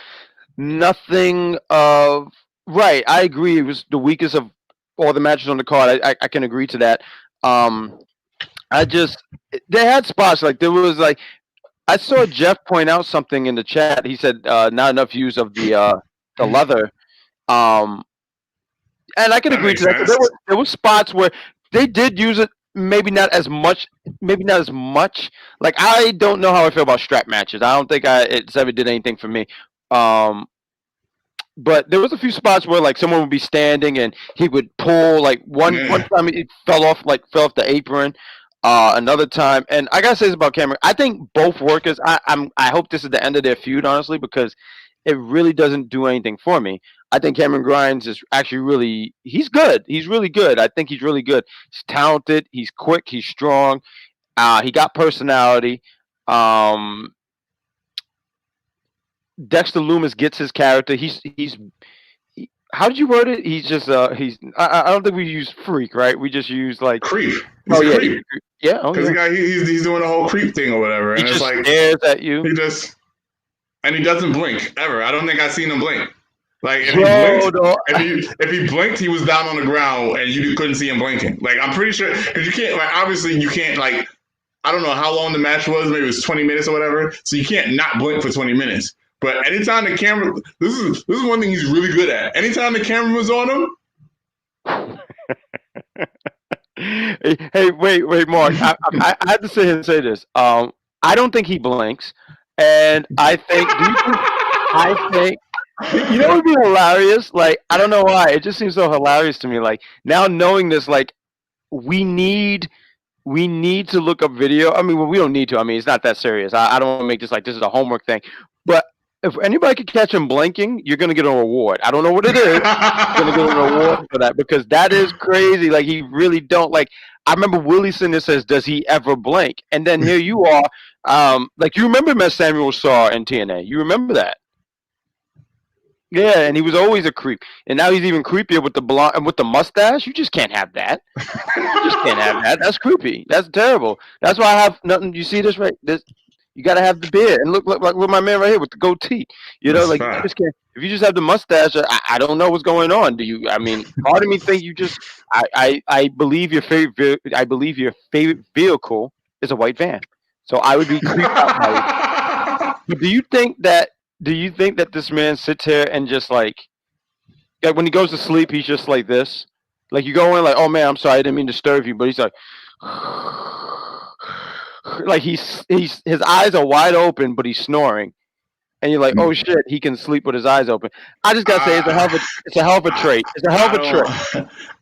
nothing of right. I agree. It was the weakest of all the matches on the card. I can agree to that. They had spots like there was like. I saw Jeff point out something in the chat. He said not enough use of the leather, and I can agree to that. There were spots where they did use it, maybe not as much. Like I don't know how I feel about strap matches. I don't think it's ever did anything for me. But there was a few spots where like someone would be standing and he would pull like one time he fell off the apron. Another time, and I gotta say this about Cameron. I think both workers. I hope this is the end of their feud, honestly, because it really doesn't do anything for me. I think Cameron Grimes is actually he's good. He's really good. I think he's really good. He's talented. He's quick. He's strong. He got personality. Dexter Lumis gets his character. He's how did you word it? He's just he's. I don't think we use freak, right? We just use like creep. Creep. Yeah, because the guy he's doing the whole creep thing or whatever, and he it's just like stares at you. He doesn't blink ever. I don't think I've seen him blink. Like if he blinked, he was down on the ground and you couldn't see him blinking. Like I'm pretty sure because you can't like obviously you can't like I don't know how long the match was. Maybe it was 20 minutes or whatever. So you can't not blink for 20 minutes. But anytime the camera, this is one thing he's really good at. Anytime the camera was on him. Hey, wait, Mark. I have to sit here and say this. I don't think he blinks, and I think. I think. You know what would be hilarious? Like, I don't know why. It just seems so hilarious to me. Like, now knowing this, like, we need to look up video. I mean, well, we don't need to. I mean, it's not that serious. I don't want to make this like this is a homework thing. But if anybody could catch him blinking, you're going to get a reward. I don't know what it is. You're going to get a reward for that because that is crazy. Like, he really don't. Like, I remember Willie Sinder says, does he ever blink? And then here you are. Like, you remember Miss Samuel Saw in TNA. You remember that? Yeah, and he was always a creep, and now he's even creepier with the blonde and with the mustache. You just can't have that. You just can't have that. That's creepy. That's terrible. That's why I have nothing. You see this right? This you got to have the beard and look like with my man right here with the goatee. You know, like you just can't. If you just have the mustache, I don't know what's going on. Do you? I mean, part of me think you just. I believe your favorite. I believe your favorite vehicle is a white van. So I would be creeped out by it. But do you think that this man sits here and just like when he goes to sleep, he's just like this? Like you go in like, oh man, I'm sorry, I didn't mean to disturb you, but he's like his eyes are wide open, but he's snoring, and you're like, oh shit, he can sleep with his eyes open. I just gotta say, it's a hell of a trait. It's a hell of a trait.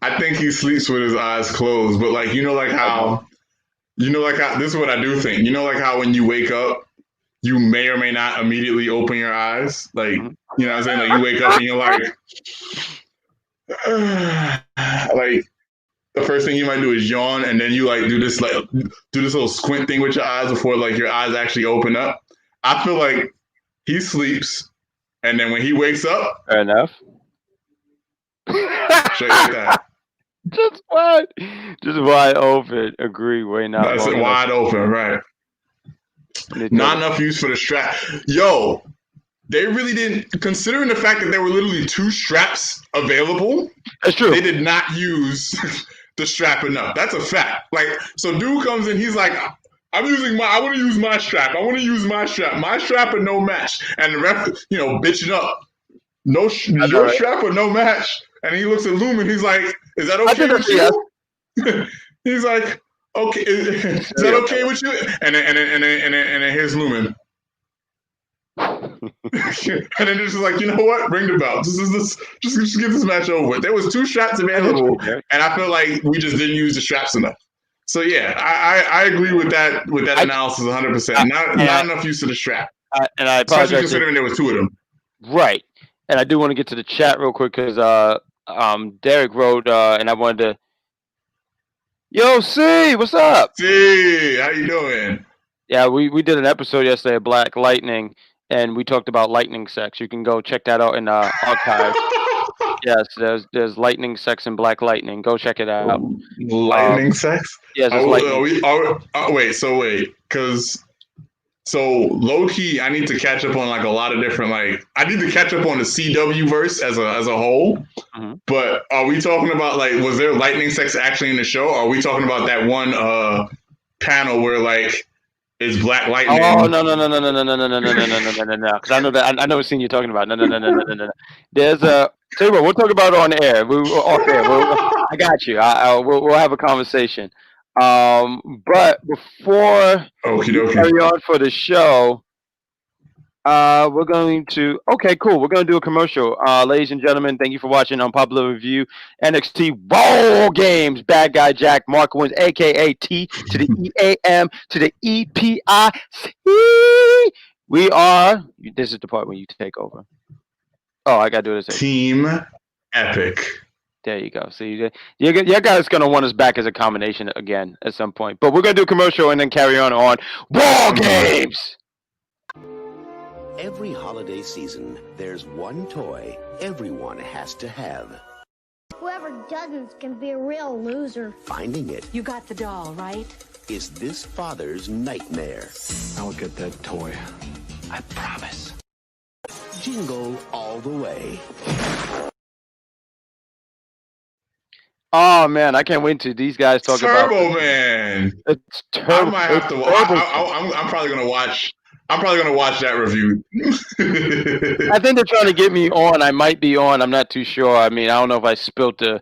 I think he sleeps with his eyes closed, but like how this is what I do think. You know, like how when you wake up, you may or may not immediately open your eyes. Like, you know what I'm saying? Like you wake up and you're like, like the first thing you might do is yawn, and then you like do this little squint thing with your eyes before like your eyes actually open up. I feel like he sleeps, and then when he wakes up, fair enough. Straight like that. Just wide open. Agree. Way not. That's it, wide open, right? Not enough use for the strap. Yo, they really didn't, considering the fact that there were literally 2 straps available. That's true. They did not use the strap enough. That's a fact. Like, so dude comes in, he's like, I want to use my strap. I want to use my strap. My strap or no match. And the ref, bitching up. No strap or no match. And he looks at Lumen. He's like, is that okay with you? He's like, okay, is that okay with you? And then here's Lumen. And then it's just like, you know what? Ring the bell. Just get this match over with. There was 2 straps available, and I feel like we just didn't use the straps enough. So yeah, I agree with that analysis 100%. Not enough use of the strap. And I apologize, especially considering there was 2 of them. Right. And I do want to get to the chat real quick because Derek wrote and I wanted to. Yo, C, what's up? C, how you doing? Yeah, we did an episode yesterday of Black Lightning, and we talked about lightning sex. You can go check that out in archive. Yes, there's lightning sex and Black Lightning. Go check it out. Lightning sex? Yes, wait, because so low key, I need to catch up on like a lot of different I need to catch up on the CW verse as a whole. Mm-hmm. But are we talking about like was there lightning sex actually in the show? Or are we talking about that one panel where like it's Black Lightning? Oh no! Because I know that I know what scene you're talking about. No. There's a tell you what, we'll talk about it on air. Off air. I got you. We'll have a conversation. But before we carry on for the show, we're going to We're going to do a commercial. Ladies and gentlemen, thank you for watching Unpopular Review NXT War Games. Bad Guy Jack Mark wins, aka T to the EAM to the EPIC. We are. This is the part when you take over. Oh, I gotta do this. Team Epic. There you go. See, your guys gonna want us back as a combination again at some point. But we're gonna do a commercial and then carry on War Games. Every holiday season, there's one toy everyone has to have. Whoever doesn't can be a real loser. Finding it. You got the doll, right? Is this father's nightmare. I'll get that toy. I promise. Jingle all the way. Oh man, I can't wait to these guys talk about Turbo Man. It's Turbo. I might have to. I'm probably gonna watch I'm probably gonna watch that review. I think they're trying to get me on. I might be on. I'm not too sure. I mean, I don't know if I spilt the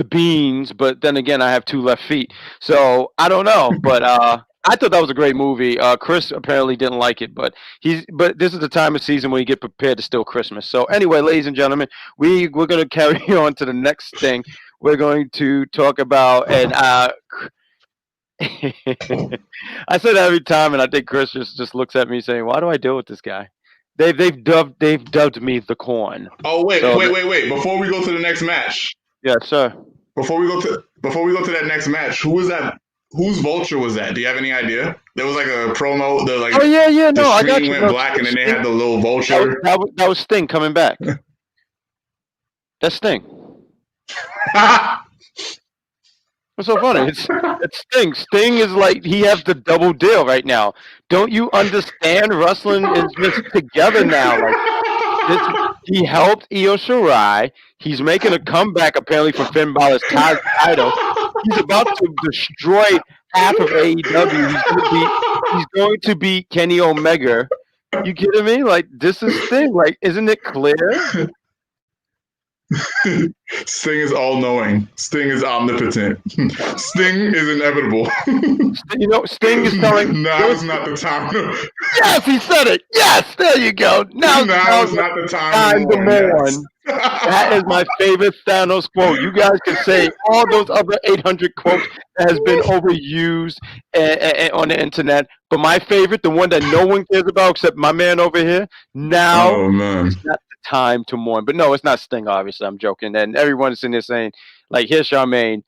beans, but then again, I have 2 left feet, so I don't know. But I thought that was a great movie. Chris apparently didn't like it, but this is the time of season when you get prepared to steal Christmas. So anyway, ladies and gentlemen, we're going to carry on to the next thing. We're going to talk about I say that every time, and I think Chris just looks at me saying, "Why do I deal with this guy?" They've dubbed me the Corn. Oh wait. Before we go to the next match, Yeah, sir. before we go to that next match, who was that? Whose Vulture was that? Do you have any idea? There was like a promo. Oh yeah. The No, I got screen you. went No, black, and then they had the little that Vulture. that was Sting coming back. That's Sting. What's so funny? It's Sting. Sting is like he has the double deal right now. Don't you understand? Wrestling is just together now. Like he helped Io Shirai. He's making a comeback apparently for Finn Balor's title. He's about to destroy half of AEW. He's going to beat Kenny Omega. You kidding me? Like this is Sting. Like, isn't it clear? Sting is all-knowing. Sting is omnipotent. Sting is inevitable. Sting is telling. Now is not the time. Yes, he said it. Yes, there you go. Now is not the time to mourn. Yes. That is my favorite Thanos quote. You guys can say all those other 800 quotes that has been overused on the internet, but my favorite, the one that no one cares about except my man over here, now is not the time to mourn. But no, it's not Sting, obviously. I'm joking. And everyone's in there saying, like, here's Charmaine.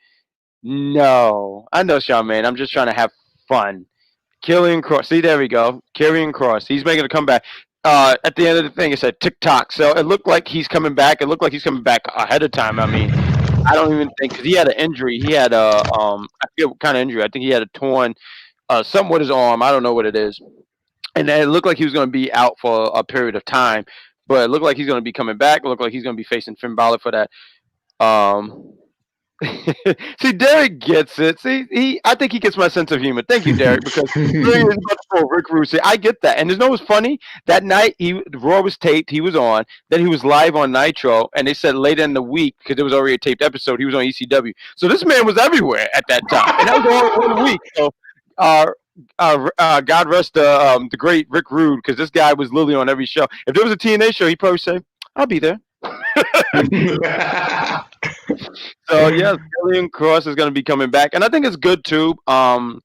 No, I know Charmaine. I'm just trying to have fun. Karrion Kross. See, there we go. Karrion Kross. He's making a comeback. At the end of the thing, it said TikTok. So it looked like he's coming back. It looked like he's coming back ahead of time. I mean, I don't even think because he had an injury. He had a I forget what kind of injury. I think he had a torn something with his arm. I don't know what it is. And then it looked like he was going to be out for a period of time, but it looked like he's going to be coming back. It looked like he's going to be facing Finn Balor for that. See, Derek gets it. See, I think he gets my sense of humor. Thank you, Derek, because Rick Rude. I get that. And there's no what's funny. That night, Raw was taped. He was on. Then he was live on Nitro, and they said later in the week, because it was already a taped episode, he was on ECW. So this man was everywhere at that time, and that was only 1 week. So, God rest the great Rick Rude, because this guy was literally on every show. If there was a TNA show, he'd probably say, "I'll be there." So yeah, Karrion Kross is going to be coming back, and I think it's good too. Not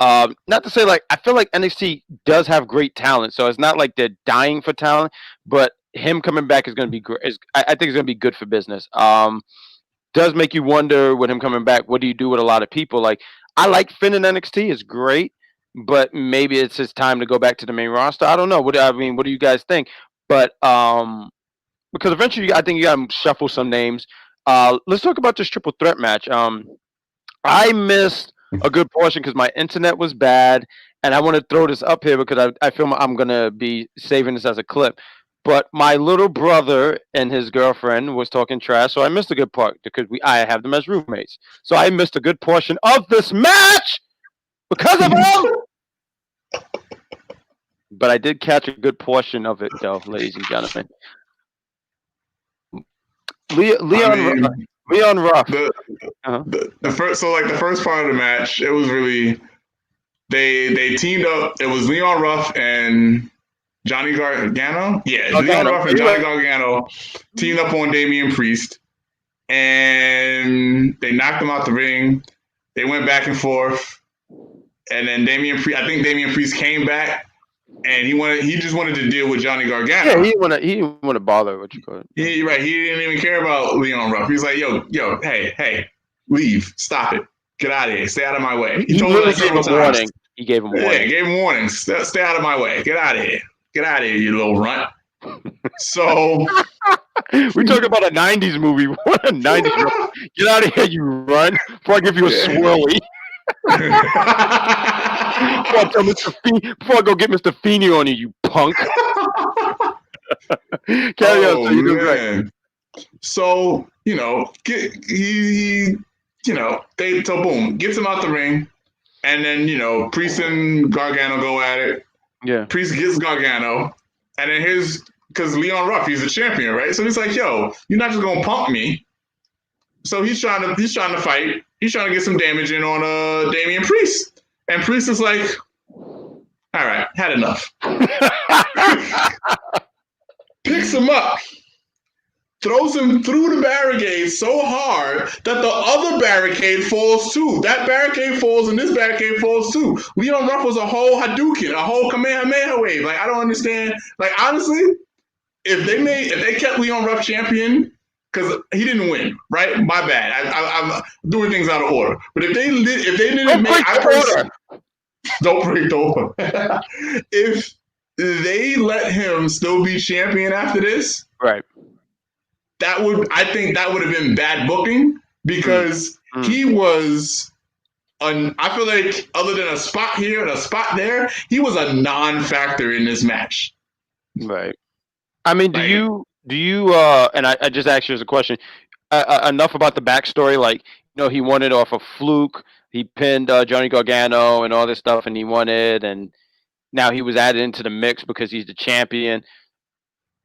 to say like I feel like NXT does have great talent, so it's not like they're dying for talent. But him coming back is going to be great. I think it's going to be good for business. Does make you wonder with him coming back, what do you do with a lot of people? Like I like Finn in NXT, it's great, but maybe it's his time to go back to the main roster. I don't know. What do you guys think? But because eventually I think you got to shuffle some names. Let's talk about this triple threat match. I missed a good portion because my internet was bad, and I want to throw this up here because I feel I'm going to be saving this as a clip. But my little brother and his girlfriend was talking trash, so I missed a good part because I have them as roommates. So I missed a good portion of this match because of them. But I did catch a good portion of it, though, ladies and gentlemen. Leon Ruff. The first part of the match, it was really they teamed up. It was Leon Ruff and Johnny Gargano. Yeah, Leon Ruff and Johnny Gargano teamed up on Damian Priest, and they knocked him out the ring. They went back and forth, and then Damian Priest came back. And he just wanted to deal with Johnny Gargano. Yeah, he didn't want to bother what you call it. He didn't even care about Leon Ruff. He's like, yo, hey, leave, stop it, get out of here, stay out of my way. He told him several times. Warning. He gave him a warning. Yeah, gave him warnings. Stay out of my way. Get out of here. Get out of here, you little runt. So we talk about a '90s movie. What a '90s? Get out of here, you run! Before I give you a swirly. Before I go get Mr. Feeney on you punk. Carry on, so you do great. So, boom, gets him out the ring, and then, Priest and Gargano go at it. Yeah. Priest gets Gargano, and then because Leon Ruff, he's the champion, right? So he's like, "Yo, you're not just gonna pump me." So he's trying to fight. He's trying to get some damage in on Damian Priest, and Priest is like, "All right, had enough." Picks him up, throws him through the barricade so hard that the other barricade falls too. That barricade falls and this barricade falls too. Leon Ruff was a whole Hadouken, a whole Kamehameha wave. Like, I don't understand. Like, honestly, if they kept Leon Ruff champion, because he didn't win, right? My bad. I'm doing things out of order. But if they didn't don't break the order. If they let him still be champion after this, right? I think that would have been bad booking because he was. I feel like other than a spot here and a spot there, he was a non-factor in this match. Right. I mean, do you? And I just asked you as a question. Enough about the backstory, like he won it off a fluke. He pinned Johnny Gargano and all this stuff, and he won it, and now he was added into the mix because he's the champion.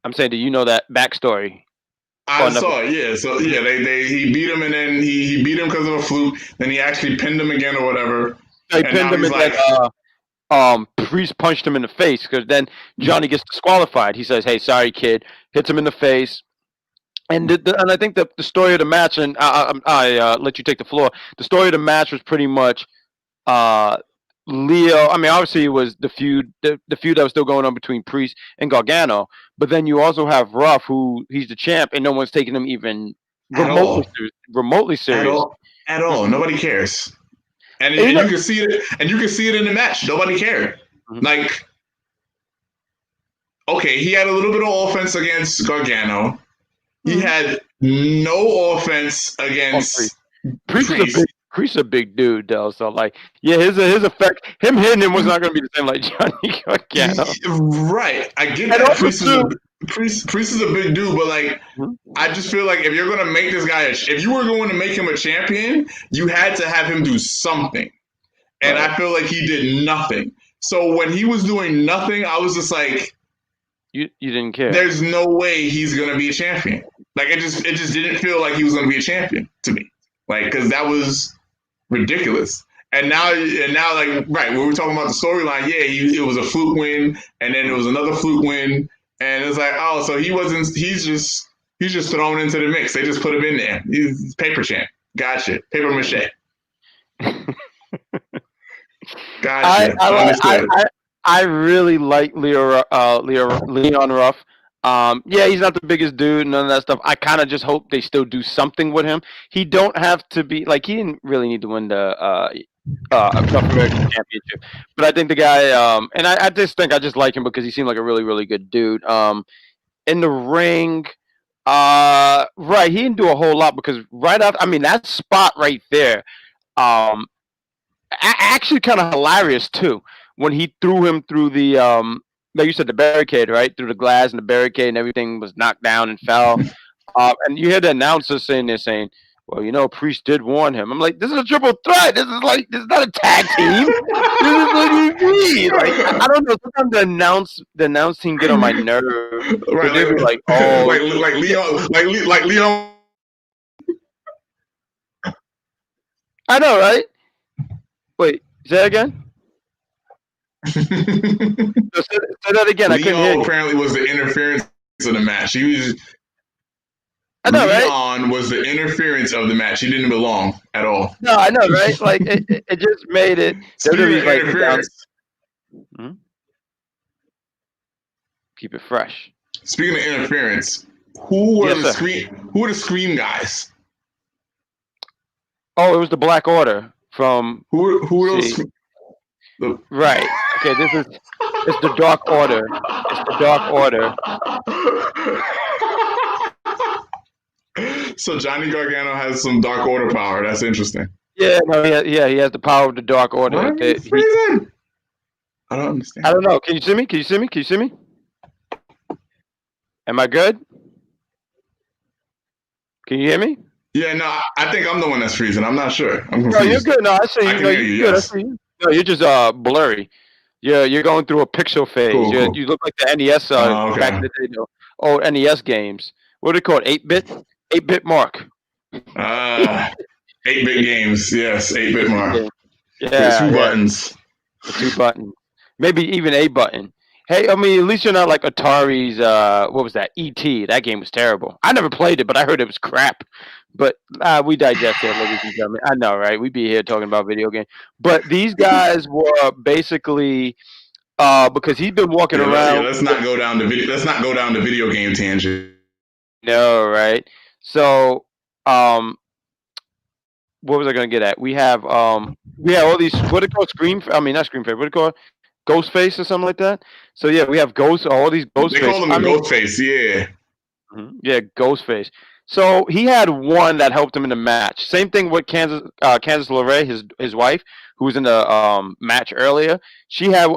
I'm saying, do you know that backstory? I saw it, yeah. So yeah, he beat him, and then he beat him because of a fluke. Then he actually pinned him again or whatever. He pinned him, and Priest punched him in the face because then Johnny gets disqualified. He says, "Hey, sorry, kid," hits him in the face. And and I think the story of the match, and I let you take the floor. The story of the match was pretty much Leo. I mean, obviously it was the feud that was still going on between Priest and Gargano. But then you also have Ruff, who he's the champ, and no one's taking him even remotely serious at all. Nobody cares, and you can see it. And you can see it in the match. Nobody cared. Mm-hmm. Like, okay, he had a little bit of offense against Gargano. He had no offense against Priest. Priest's a big dude, though. So, like, yeah, his effect, him hitting him was not going to be the same like Johnny Gargano. Right. I get that Priest is a big dude, but, like, I just feel like if you're going to make this guy, if you were going to make him a champion, you had to have him do something. And I feel like he did nothing. So when he was doing nothing, I was just like, you didn't care. There's no way he's going to be a champion. Like, it just didn't feel like he was going to be a champion to me. Like, because that was ridiculous. And now, like, right, when we were talking about the storyline, yeah, it was a fluke win, and then it was another fluke win, and it's like, oh, so he's just thrown into the mix. They just put him in there. He's paper champ. Gotcha. Paper mache. Gotcha. I really like Leon Ruff. Yeah, he's not the biggest dude, none of that stuff. I kind of just hope they still do something with him. He don't have to be like, he didn't really need to win the North American Championship, but I think the guy, and I just like him because he seemed like a really, really good dude. In the ring, right, he didn't do a whole lot because right after, I mean, that spot right there, actually kind of hilarious too when he threw him through the like you said, the barricade, right? Through the glass and the barricade and everything was knocked down and fell. And you hear the announcer saying, well, Priest did warn him. I'm like, this is a triple threat. This is not a tag team. This is what you mean. Like, I don't know. Sometimes the announce team get on my nerves. Right, they be like, oh, like Leon. I know, right? Wait, say that again. Say that again. Leo I couldn't hear you. Apparently was the interference of the match. I know, right? Leon was the interference of the match. He didn't belong at all. No, I know, right? Like it just made it. Keep it fresh. Speaking of interference, who were the Scream guys? Oh, it was the Black Order from. Who are those? Right. Okay, it's the Dark Order. It's the Dark Order. So Johnny Gargano has some Dark Order power. That's interesting. Yeah, no, he has the power of the Dark Order. I don't understand. I don't know. Can you see me? Am I good? Can you hear me? Yeah, no, I think I'm the one that's freezing. I'm not sure. I'm confused. No, you're good. No, I see you. I can hear you. Good. Yes. I see you. No, you're just blurry. You're going through a pixel phase. Cool. You look like the NES Okay. back in the day, old NES games. What are they called? 8-bit? 8-bit Mark. 8-bit games. Yes, 8-bit mark. With Yeah, two yeah. buttons. The 2 buttons. Maybe even a button. Hey, I mean, at least you're not like Atari's. What was that? E.T. That game was terrible. I never played it, but I heard it was crap. But we digest it, ladies and gentlemen. I know, right? We'd be here talking about video games. But these guys were basically because he's been walking around. Let's not go down the video. Let's not go down the video game tangent. No, right? So, what was I gonna get at? We have all these what are they called not screen favor, what are they called? Ghostface or something like that. So yeah, we have all these Ghostface. They call him the Ghostface, yeah. Yeah, Ghostface. So he had one that helped him in the match. Same thing with Kansas LeRae, his wife, who was in the match earlier. She had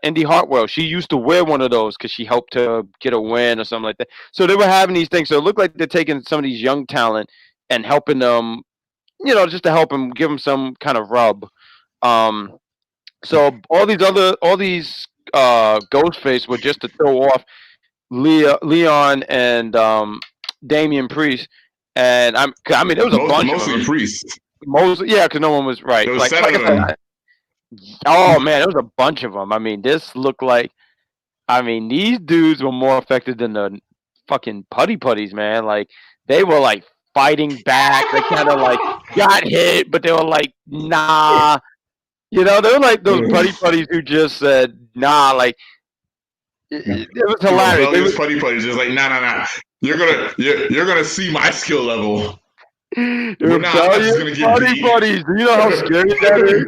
Indy Hartwell. She used to wear one of those because she helped her get a win or something like that. So they were having these things. So it looked like they're taking some of these young talent and helping them, just to help them, give them some kind of rub. So all these Ghostface were just to throw off Leon and Damian Priest, and it was a bunch mostly of them. Priest. Because no one was right. There was 7 of them. Oh man, there was a bunch of them. This looked like, these dudes were more effective than the fucking putties, man. Like they were like fighting back. They kind of like got hit, but they were like, nah. They were like those putties who just said, nah. Like it was hilarious. They was putties, just like, nah. You're gonna see my skill level. Dude, putties. Do you know how scary that is?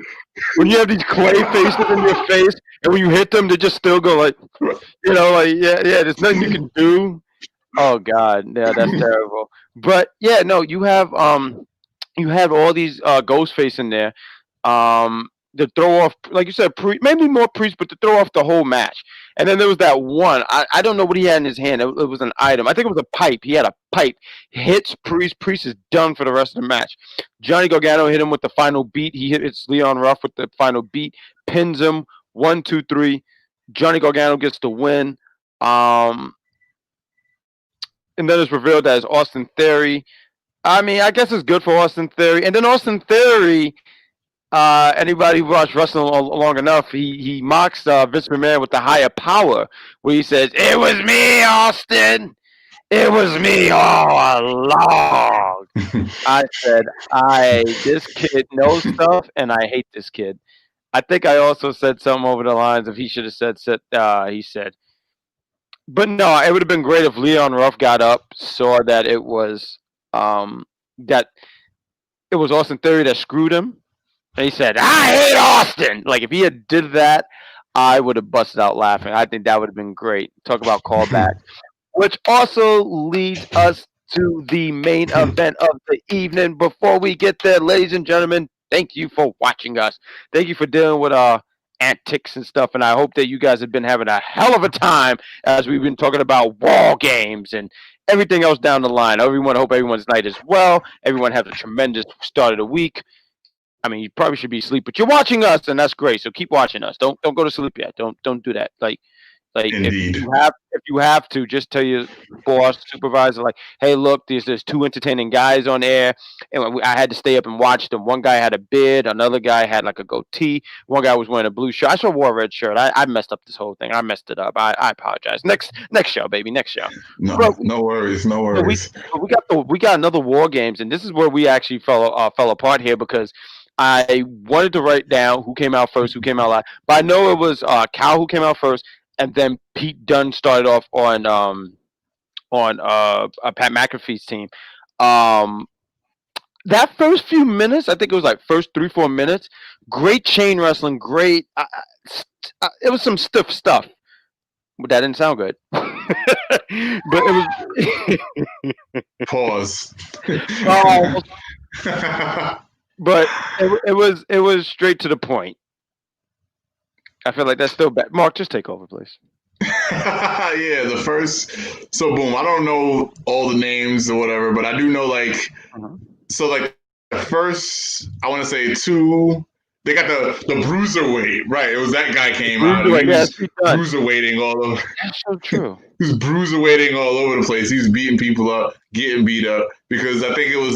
When you have these clay faces in your face, and when you hit them, they just still go like, there's nothing you can do. Oh God, yeah, that's terrible. But yeah, no, you have all these Ghostface in there, to throw off, like you said, maybe more Priest, but to throw off the whole match. And then there was that one. I don't know what he had in his hand. It was an item. I think it was a pipe. He had a pipe. Hits Priest. Priest is done for the rest of the match. Johnny Gargano hit him with the final beat. He hits Leon Ruff with the final beat. Pins him. 1, 2, 3. Johnny Gargano gets the win. And then it's revealed that it's Austin Theory. I guess it's good for Austin Theory. And then Austin Theory, anybody who watched wrestling long enough, he mocks Vince McMahon with the higher power, where he says, "It was me, Austin. It was me all along." I said, this kid knows stuff, and I hate this kid. I think I also said something over the lines of he should have said, he said. But no, it would have been great if Leon Ruff got up, saw that it was Austin Theory that screwed him, and he said, "I hate Austin." Like if he had did that, I would have busted out laughing. I think that would have been great. Talk about callback, which also leads us to the main event of the evening. Before we get there, ladies and gentlemen, thank you for watching us. Thank you for dealing with our antics and stuff, and I hope that you guys have been having a hell of a time as we've been talking about wall games and everything else down the line. I hope everyone's night is well. Everyone has a tremendous start of the week. You probably should be asleep, but you're watching us, and that's great. So keep watching us. Don't go to sleep yet. Don't do that. Like Indeed. if you have to, just tell your boss, supervisor, like, "Hey, look, there's 2 entertaining guys on air, and I had to stay up and watch them. One guy had a beard, another guy had like a goatee, one guy was wearing a blue shirt. I should have wore a red shirt. I messed up this whole thing. I messed it up. I apologize. Next show, baby. Next show. No worries. We got another War Games, and this is where we actually fell apart here because I wanted to write down who came out first, who came out last, but I know it was Cal who came out first. And then Pete Dunne started off on Pat McAfee's team. That first few minutes, I think it was like first 3-4 minutes, great chain wrestling, great. It was some stiff stuff, but that didn't sound good. But it was pause. But it was straight to the point. I feel like that's still bad. Mark, just take over, please. Yeah, the first. So, boom. I don't know all the names or whatever, but I do know, like, so, like, the first, I want to say 2. They got the bruiserweight, right? It was that guy came out. And he was bruiserweighting all over. That's so true. He was bruiserweighting all over the place. He was beating people up, getting beat up because I think it was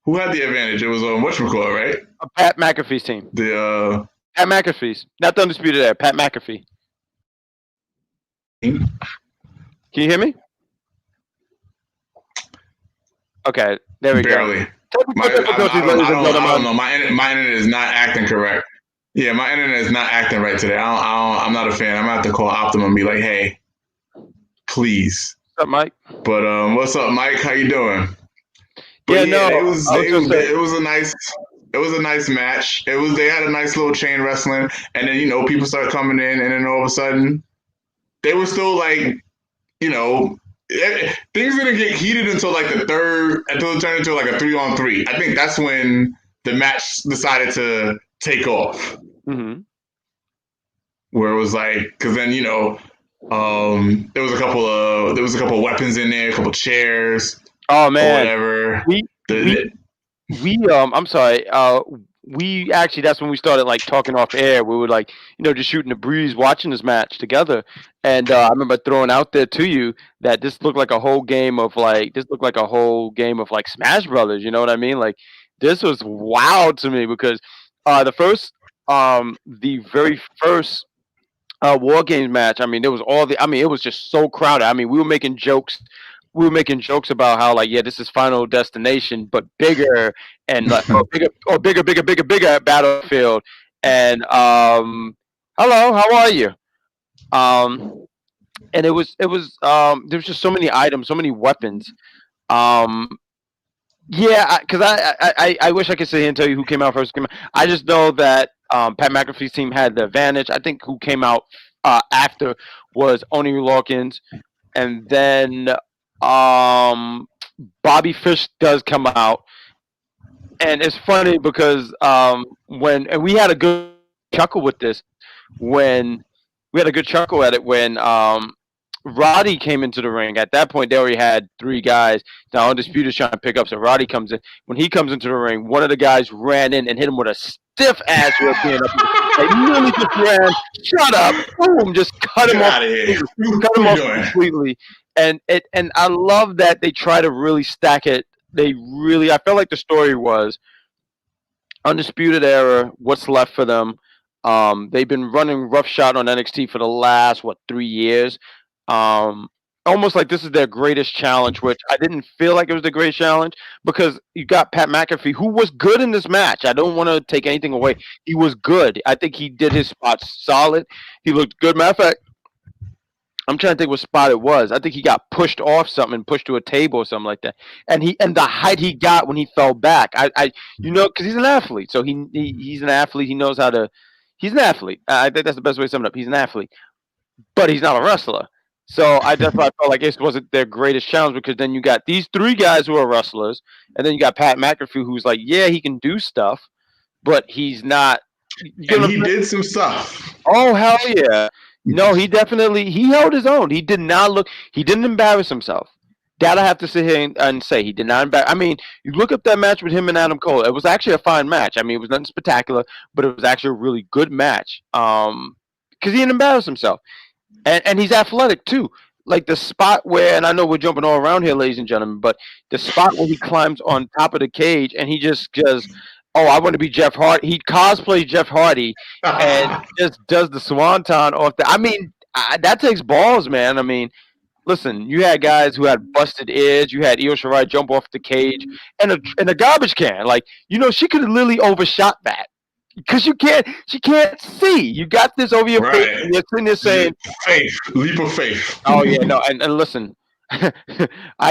who had the advantage? It was whatchamacallit, right? Pat McAfee's team. Pat McAfee's, not the Undisputed Era. Pat McAfee. Can you hear me? Okay, there we Barely. go. I don't know. My internet is not acting correct. Yeah, my internet is not acting right today. I'm not a fan. I'm gonna have to call Optimum and be like, hey, please. What's up, Mike? But what's up, Mike? How you doing? But it was a nice match. They had a nice little chain wrestling, and then people started coming in, and then all of a sudden they were still like, things didn't get heated until like the third, until it turned into like a 3-on-3. I think that's when the match decided to take off. Mm-hmm. Where it was like, because then there was a couple of weapons in there, a couple chairs. Oh man, whatever. I'm sorry. We actually, that's when we started like talking off air. We were like, just shooting the breeze, watching this match together. And I remember throwing out there to you that this looked like a whole game of like Smash Brothers. You know what I mean? Like this was wild to me because the very first War Games match. I mean, there was it was just so crowded. I mean, we were making jokes about how like, yeah, this is Final Destination, but bigger and like bigger Battlefield. And hello, how are you? And there was just so many items, so many weapons. Yeah, because I wish I could sit here and tell you who came out first. I just know that Pat McAfee's team had the advantage. I think who came out after was Oney Lawkins, and then Bobby Fish does come out, and it's funny because when we had a good chuckle with this when Roddy came into the ring. At that point, they already had 3 guys. Now Undisputed trying to pick up, so Roddy comes in. When he comes into the ring, one of the guys ran in and hit him with a stiff ass European up. They nearly just ran. Shut up! Boom! Just cut him off completely. And I love that they try to really stack it. I felt like the story was Undisputed Era. What's left for them? They've been running roughshod on NXT for the last 3 years. Almost like this is their greatest challenge, which I didn't feel like it was the greatest challenge because you got Pat McAfee, who was good in this match. I don't want to take anything away. He was good. I think he did his spots solid. He looked good. Matter of fact, I'm trying to think what spot it was. I think he got pushed off something and pushed to a table or something like that. And the height he got when he fell back, because he's an athlete. So he's an athlete. He knows how to. He's an athlete. I think that's the best way to sum it up. He's an athlete, but he's not a wrestler. So that's why I felt like this wasn't their greatest challenge because then you got these 3 guys who are wrestlers, and then you got Pat McAfee who's like, yeah, he can do stuff, but he's not. And he did some stuff. Oh hell yeah! No, he held his own. He didn't embarrass himself. That I have to sit here and say he did not embarrass. I mean, you look up that match with him and Adam Cole. It was actually a fine match. I mean, it was nothing spectacular, but it was actually a really good match. Because he didn't embarrass himself. And he's athletic too. Like the spot where, and I know we're jumping all around here, ladies and gentlemen, but the spot where he climbs on top of the cage and he just goes, oh, I want to be Jeff Hardy. He cosplays Jeff Hardy and just does the swanton off the. I mean, that takes balls, man. I mean, listen, you had guys who had busted ears. You had Io Shirai jump off the cage and a garbage can. Like, she could have literally overshot that. Because she can't see. You got this over your face, and you're sitting there saying, "Faith, leap of faith." Oh yeah, no, and listen, I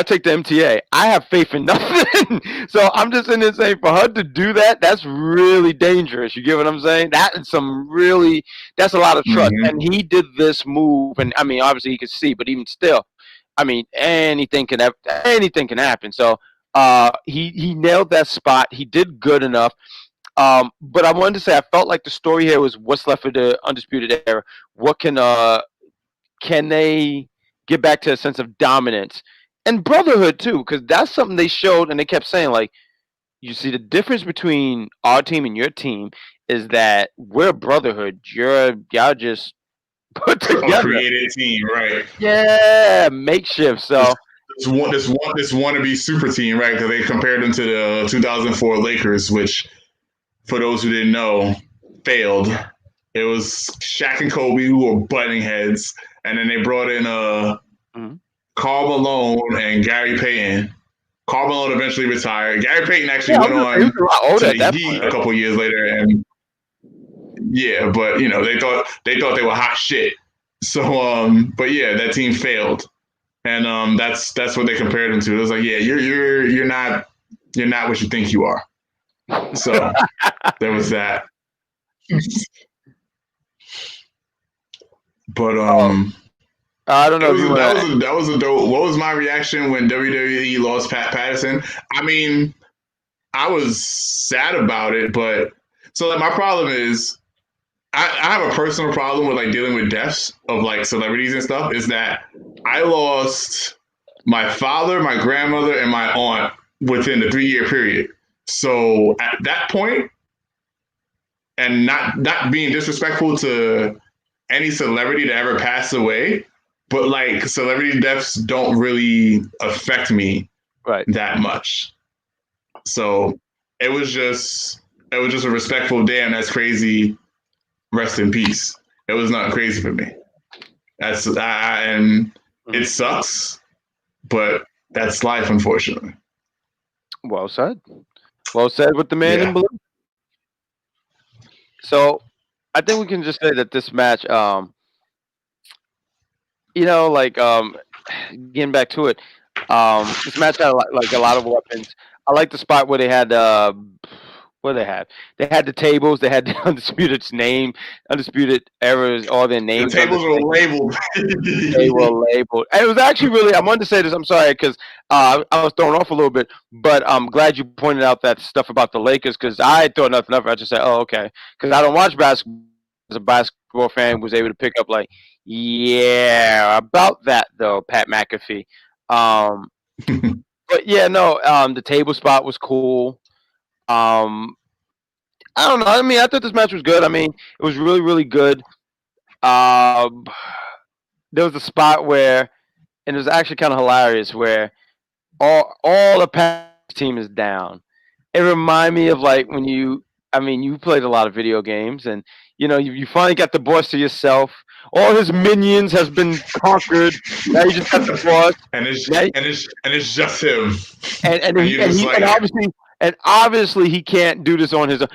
take the MTA. I have faith in nothing, so I'm just sitting there saying, for her to do that, that's really dangerous. You get what I'm saying? That's a lot of trust. Mm-hmm. And he did this move, and I mean, obviously he could see, but even still, I mean, anything can happen. So, he nailed that spot. He did good enough. But I wanted to say I felt like the story here was what's left of the Undisputed Era. What can they get back to a sense of dominance and brotherhood too? Because that's something they showed and they kept saying like, you see the difference between our team and your team is that we're a brotherhood. Y'all just put A together. created team, right? Yeah, makeshift. So this wannabe super team, right? Because they compared them to the 2004 Lakers, which, for those who didn't know, failed. It was Shaq and Kobe who were butting heads, and then they brought in Karl Malone and Gary Payton. Karl Malone eventually retired. Gary Payton actually went on to the Heat a couple years later, and but they thought they were hot shit. So, but yeah, that team failed, and that's what they compared them to. It was like, yeah, you're not what you think you are. So there was that. But I don't know. That was a dope. What was my reaction when WWE lost Pat Patterson? I mean, I was sad about it, but so my problem is I have a personal problem with like dealing with deaths of like celebrities and stuff. Is that I lost my father, my grandmother, and my aunt within the 3-year period. So at that point, and not being disrespectful to any celebrity that ever passed away, but like celebrity deaths don't really affect me that much. So it was just a respectful damn, that's crazy, rest in peace. It was not crazy for me. And it sucks, but that's life, unfortunately. Well said with the man in blue. So I think we can just say that this match, getting back to it, this match had a lot of weapons. I like the spot where they had what they had. They had the tables. They had the Undisputed Era's, all their names. The tables were labeled. They were labeled. And it was actually really, I wanted to say this, I'm sorry, because I was thrown off a little bit, but I'm glad you pointed out that stuff about the Lakers, because I thought nothing of it. I just said, oh, okay. Because I don't watch basketball. As a basketball fan, was able to pick up like, yeah, about that, though, Pat McAfee. But yeah, no, the table spot was cool. I don't know. I mean, I thought this match was good. I mean, it was really, really good. There was a spot where, and it was actually kind of hilarious, where all the Pat's team is down. It reminded me of like when you played a lot of video games, and you finally got the boss to yourself. All his minions has been conquered. Now you just got the boss, and it's just him. And obviously he can't do this on his own.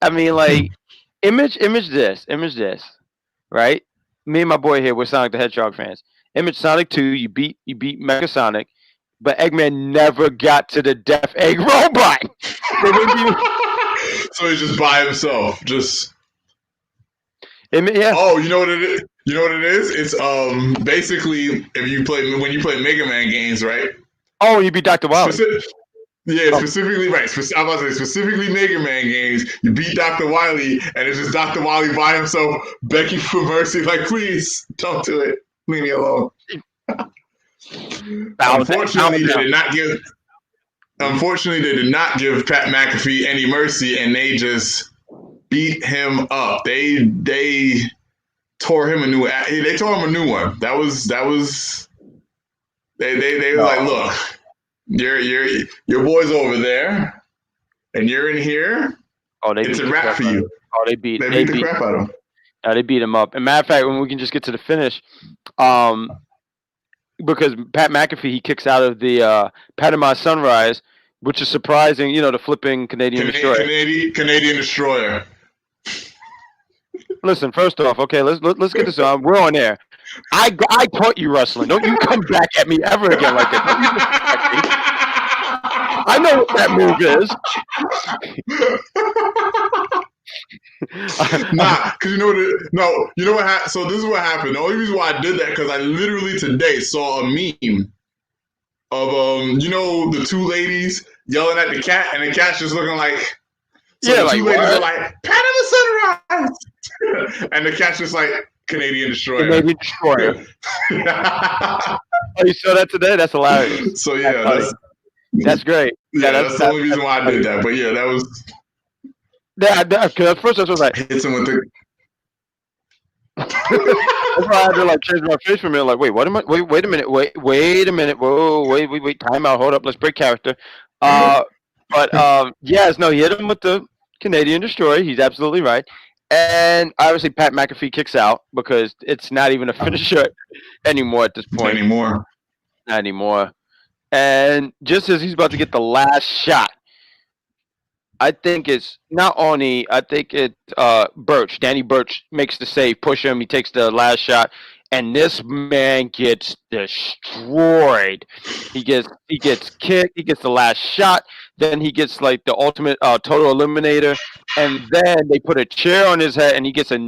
I mean, like, image this, right? Me and my boy here, we're Sonic the Hedgehog fans. Image Sonic 2, you beat Mega Sonic, but Eggman never got to the Death Egg robot. So he's just by himself. Yeah. Oh, you know what it is? You know what it is? It's basically when you play Mega Man games, right? Oh, you beat Dr. Wily. Specifically, right. I'm about to say specifically Mega Man games. You beat Dr. Wily, and it's just Dr. Wily by himself begging for mercy, like, please don't do it. Leave me alone. Unfortunately, they did not give Pat McAfee any mercy, and they just beat him up. They tore him a new. They tore him a new one. That was. They were like, look, your boy's over there, and you're in here. Oh, it's a wrap for you. Oh, they beat the crap out of him. They beat him up. And matter of fact, when we can just get to the finish, because Pat McAfee, he kicks out of the Panama Sunrise, which is surprising. The flipping Canadian Destroyer. Canadian Destroyer. Listen, first off, okay, let's get this on. We're on air. I taught you wrestling. Don't you come back at me ever again like that. I know what that move is. Nah, because you know what happened. So this is what happened. The only reason why I did that because I literally today saw a meme of the two ladies yelling at the cat, and the cat's just looking like. So the two ladies are like Panama Sunrise, and the cat's just like Canadian Destroyer. Canadian Destroyer. Oh, you saw that today? That's hilarious. So yeah, That's great. Yeah, that's the only reason why I did that. But yeah, that was. Because at first I was like, hits him with the. that's why I had to like change my face for a minute. Like, wait, what am I? Wait a minute. Wait a minute. Whoa, wait. Time out. Hold up. Let's break character. But yes, no, he hit him with the Canadian Destroyer. He's absolutely right. And obviously, Pat McAfee kicks out because it's not even a finisher anymore at this point. Not anymore. And just as he's about to get the last shot, I think it's not only. I think it Danny Burch makes the save, push him. He takes the last shot, and this man gets destroyed. He gets kicked. He gets the last shot. Then he gets like the ultimate total eliminator, and then they put a chair on his head, and he gets the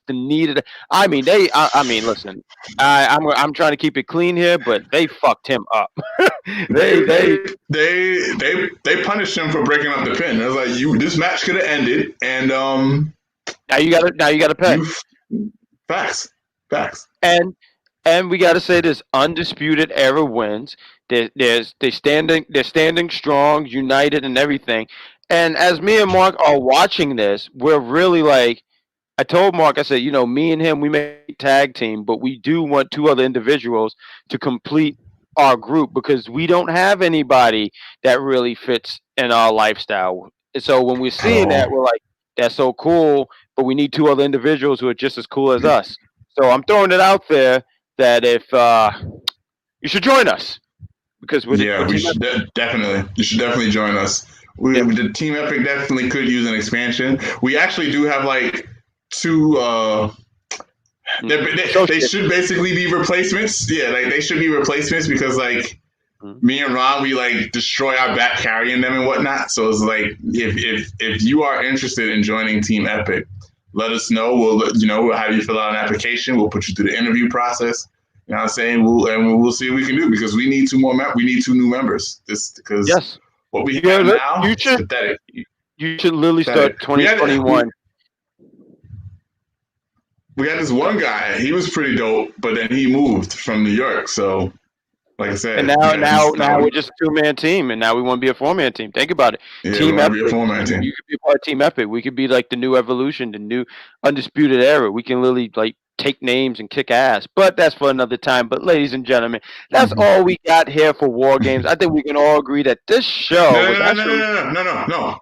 knee. I mean, listen. I'm trying to keep it clean here, but they fucked him up. they punished him for breaking up the pin. It was like this match could have ended, and now you gotta pay. Facts. And we gotta say this: Undisputed Era wins. They're standing strong, united, and everything. And as me and Mark are watching this, we're really like, I told Mark, I said, me and him, we make tag team, but we do want two other individuals to complete our group because we don't have anybody that really fits in our lifestyle. And so when we're seeing that, we're like, that's so cool, but we need two other individuals who are just as cool as us. So I'm throwing it out there that if you should join us. Because we should definitely. You should definitely join us. The Team Epic definitely could use an expansion. We actually do have like two. They should basically be replacements. Yeah, like they should be replacements because like me and Ron, we like destroy our back carrying them and whatnot. So it's like if you are interested in joining Team Epic, let us know. We'll have you fill out an application. We'll put you through the interview process. You know what I'm saying? We'll see what we can do because we need two more. We need two new members. Because what we have now is pathetic. You should literally start 2021. We got this one guy. He was pretty dope, but then he moved from New York. So, like I said, and now we're just a 2-man team, and now we want to be a 4-man team. Think about it. Yeah, Team Epic. Be a 4-man team. You could be a part of Team Epic. We could be like the new Evolution, the new Undisputed Era. We can literally like take names and kick ass, but that's for another time. But ladies and gentlemen, that's all we got here for War Games. I think we can all agree that this show No.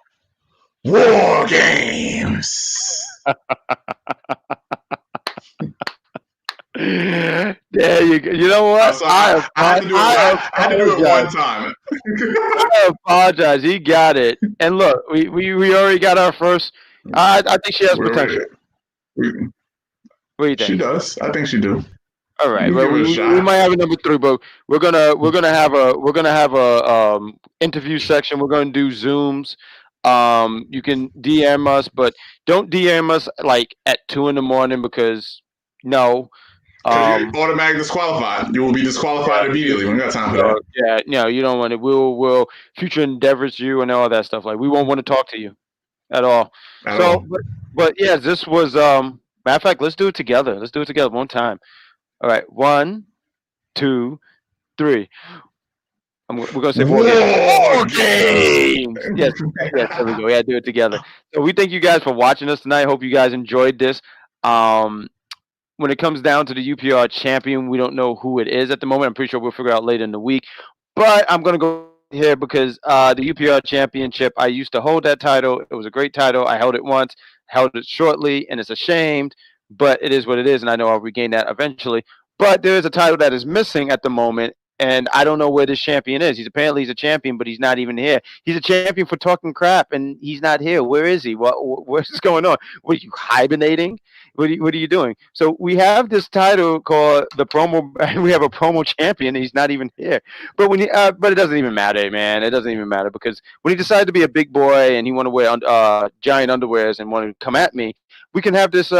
War Games. There you go. You know what? I had to do it one time. I apologize. He got it. And look, we already got our first. I think she has potential. What do you think? She does. I think she do. All right. Well, we might have a number 3, but we're gonna have a interview section. We're gonna do Zooms. You can DM us, but don't DM us like at 2 a.m. because no. You're automatically disqualified. You will be disqualified immediately. We don't got time for that. Yeah, no, you don't want it. We'll future endeavors you and all that stuff. Like we won't want to talk to you at all. But yeah, this was matter of fact, let's do it together. Let's do it together one time. All right, 1, 2, 3. We're gonna say War Games. Yes, there we go. We gotta do it together. So we thank you guys for watching us tonight. Hope you guys enjoyed this. When it comes down to the UPR champion, we don't know who it is at the moment. I'm pretty sure we'll figure out later in the week. But I'm going to go here because the UPR championship, I used to hold that title. It was a great title. I held it once, held it shortly, and it's ashamed. But it is what it is, and I know I'll regain that eventually. But there is a title that is missing at the moment, and I don't know where this champion is. He's a champion, but he's not even here. He's a champion for talking crap, and he's not here. Where is he? What's going on? What are you hibernating? What are you doing? So we have this title called the promo. We have a promo champion. He's not even here. But but it doesn't even matter, man. It doesn't even matter because when he decided to be a big boy and he want to wear giant underwears and want to come at me, we can have this.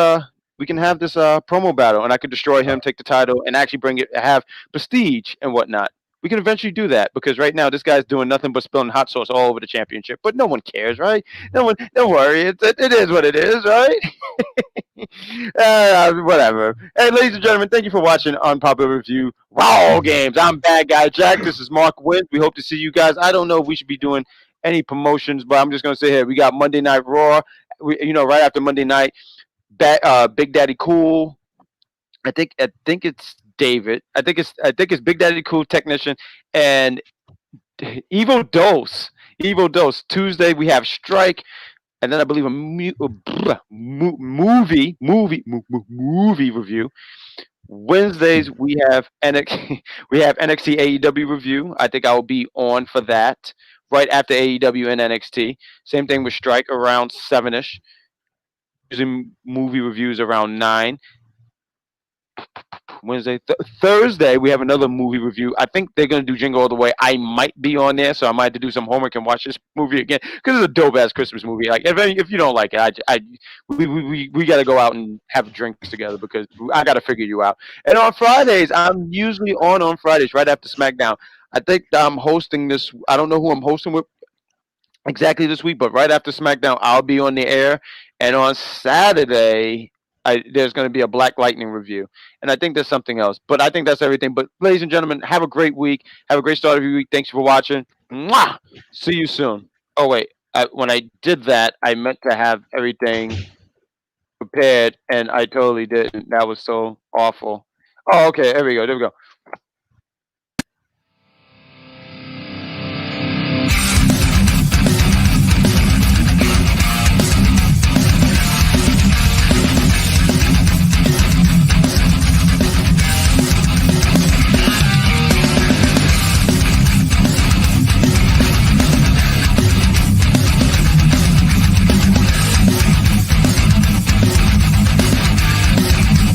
Promo battle, and I could destroy him, take the title, and actually have prestige and whatnot. We can eventually do that because right now this guy's doing nothing but spilling hot sauce all over the championship. But no one cares, right? No one. Don't worry. It is what it is, right? Whatever. Hey, ladies and gentlemen, thank you for watching Unpopular Review Raw Games. I'm Bad Guy Jack. This is Mark Wynn. We hope to see you guys. I don't know if we should be doing any promotions, but I'm just gonna say here we got Monday Night Raw. Right after Monday night, Big Daddy Cool. I think it's David. I think it's Big Daddy Cool Technician and Evil Dose. Evil Dose. Tuesday we have Strike, and then I believe a movie review. Wednesdays we have NXT AEW review. I think I will be on for that right after AEW and NXT. Same thing with Strike around 7ish. Using movie reviews around 9. Thursday we have another movie review. I think they're gonna do Jingle All the Way. I might be on there, so I might have to do some homework and watch this movie again because it's a dope ass Christmas movie. Like if you don't like it, we got to go out and have drinks together because I got to figure you out. And on Fridays, I'm usually on Fridays right after SmackDown. I think I'm hosting this. I don't know who I'm hosting with exactly this week, but right after SmackDown, I'll be on the air. And on Saturday, there's going to be a Black Lightning review. And I think there's something else. But I think that's everything. But ladies and gentlemen, have a great week. Have a great start of your week. Thanks for watching. Mwah! See you soon. Oh, wait. When I did that, I meant to have everything prepared, and I totally didn't. That was so awful. Oh, okay. There we go.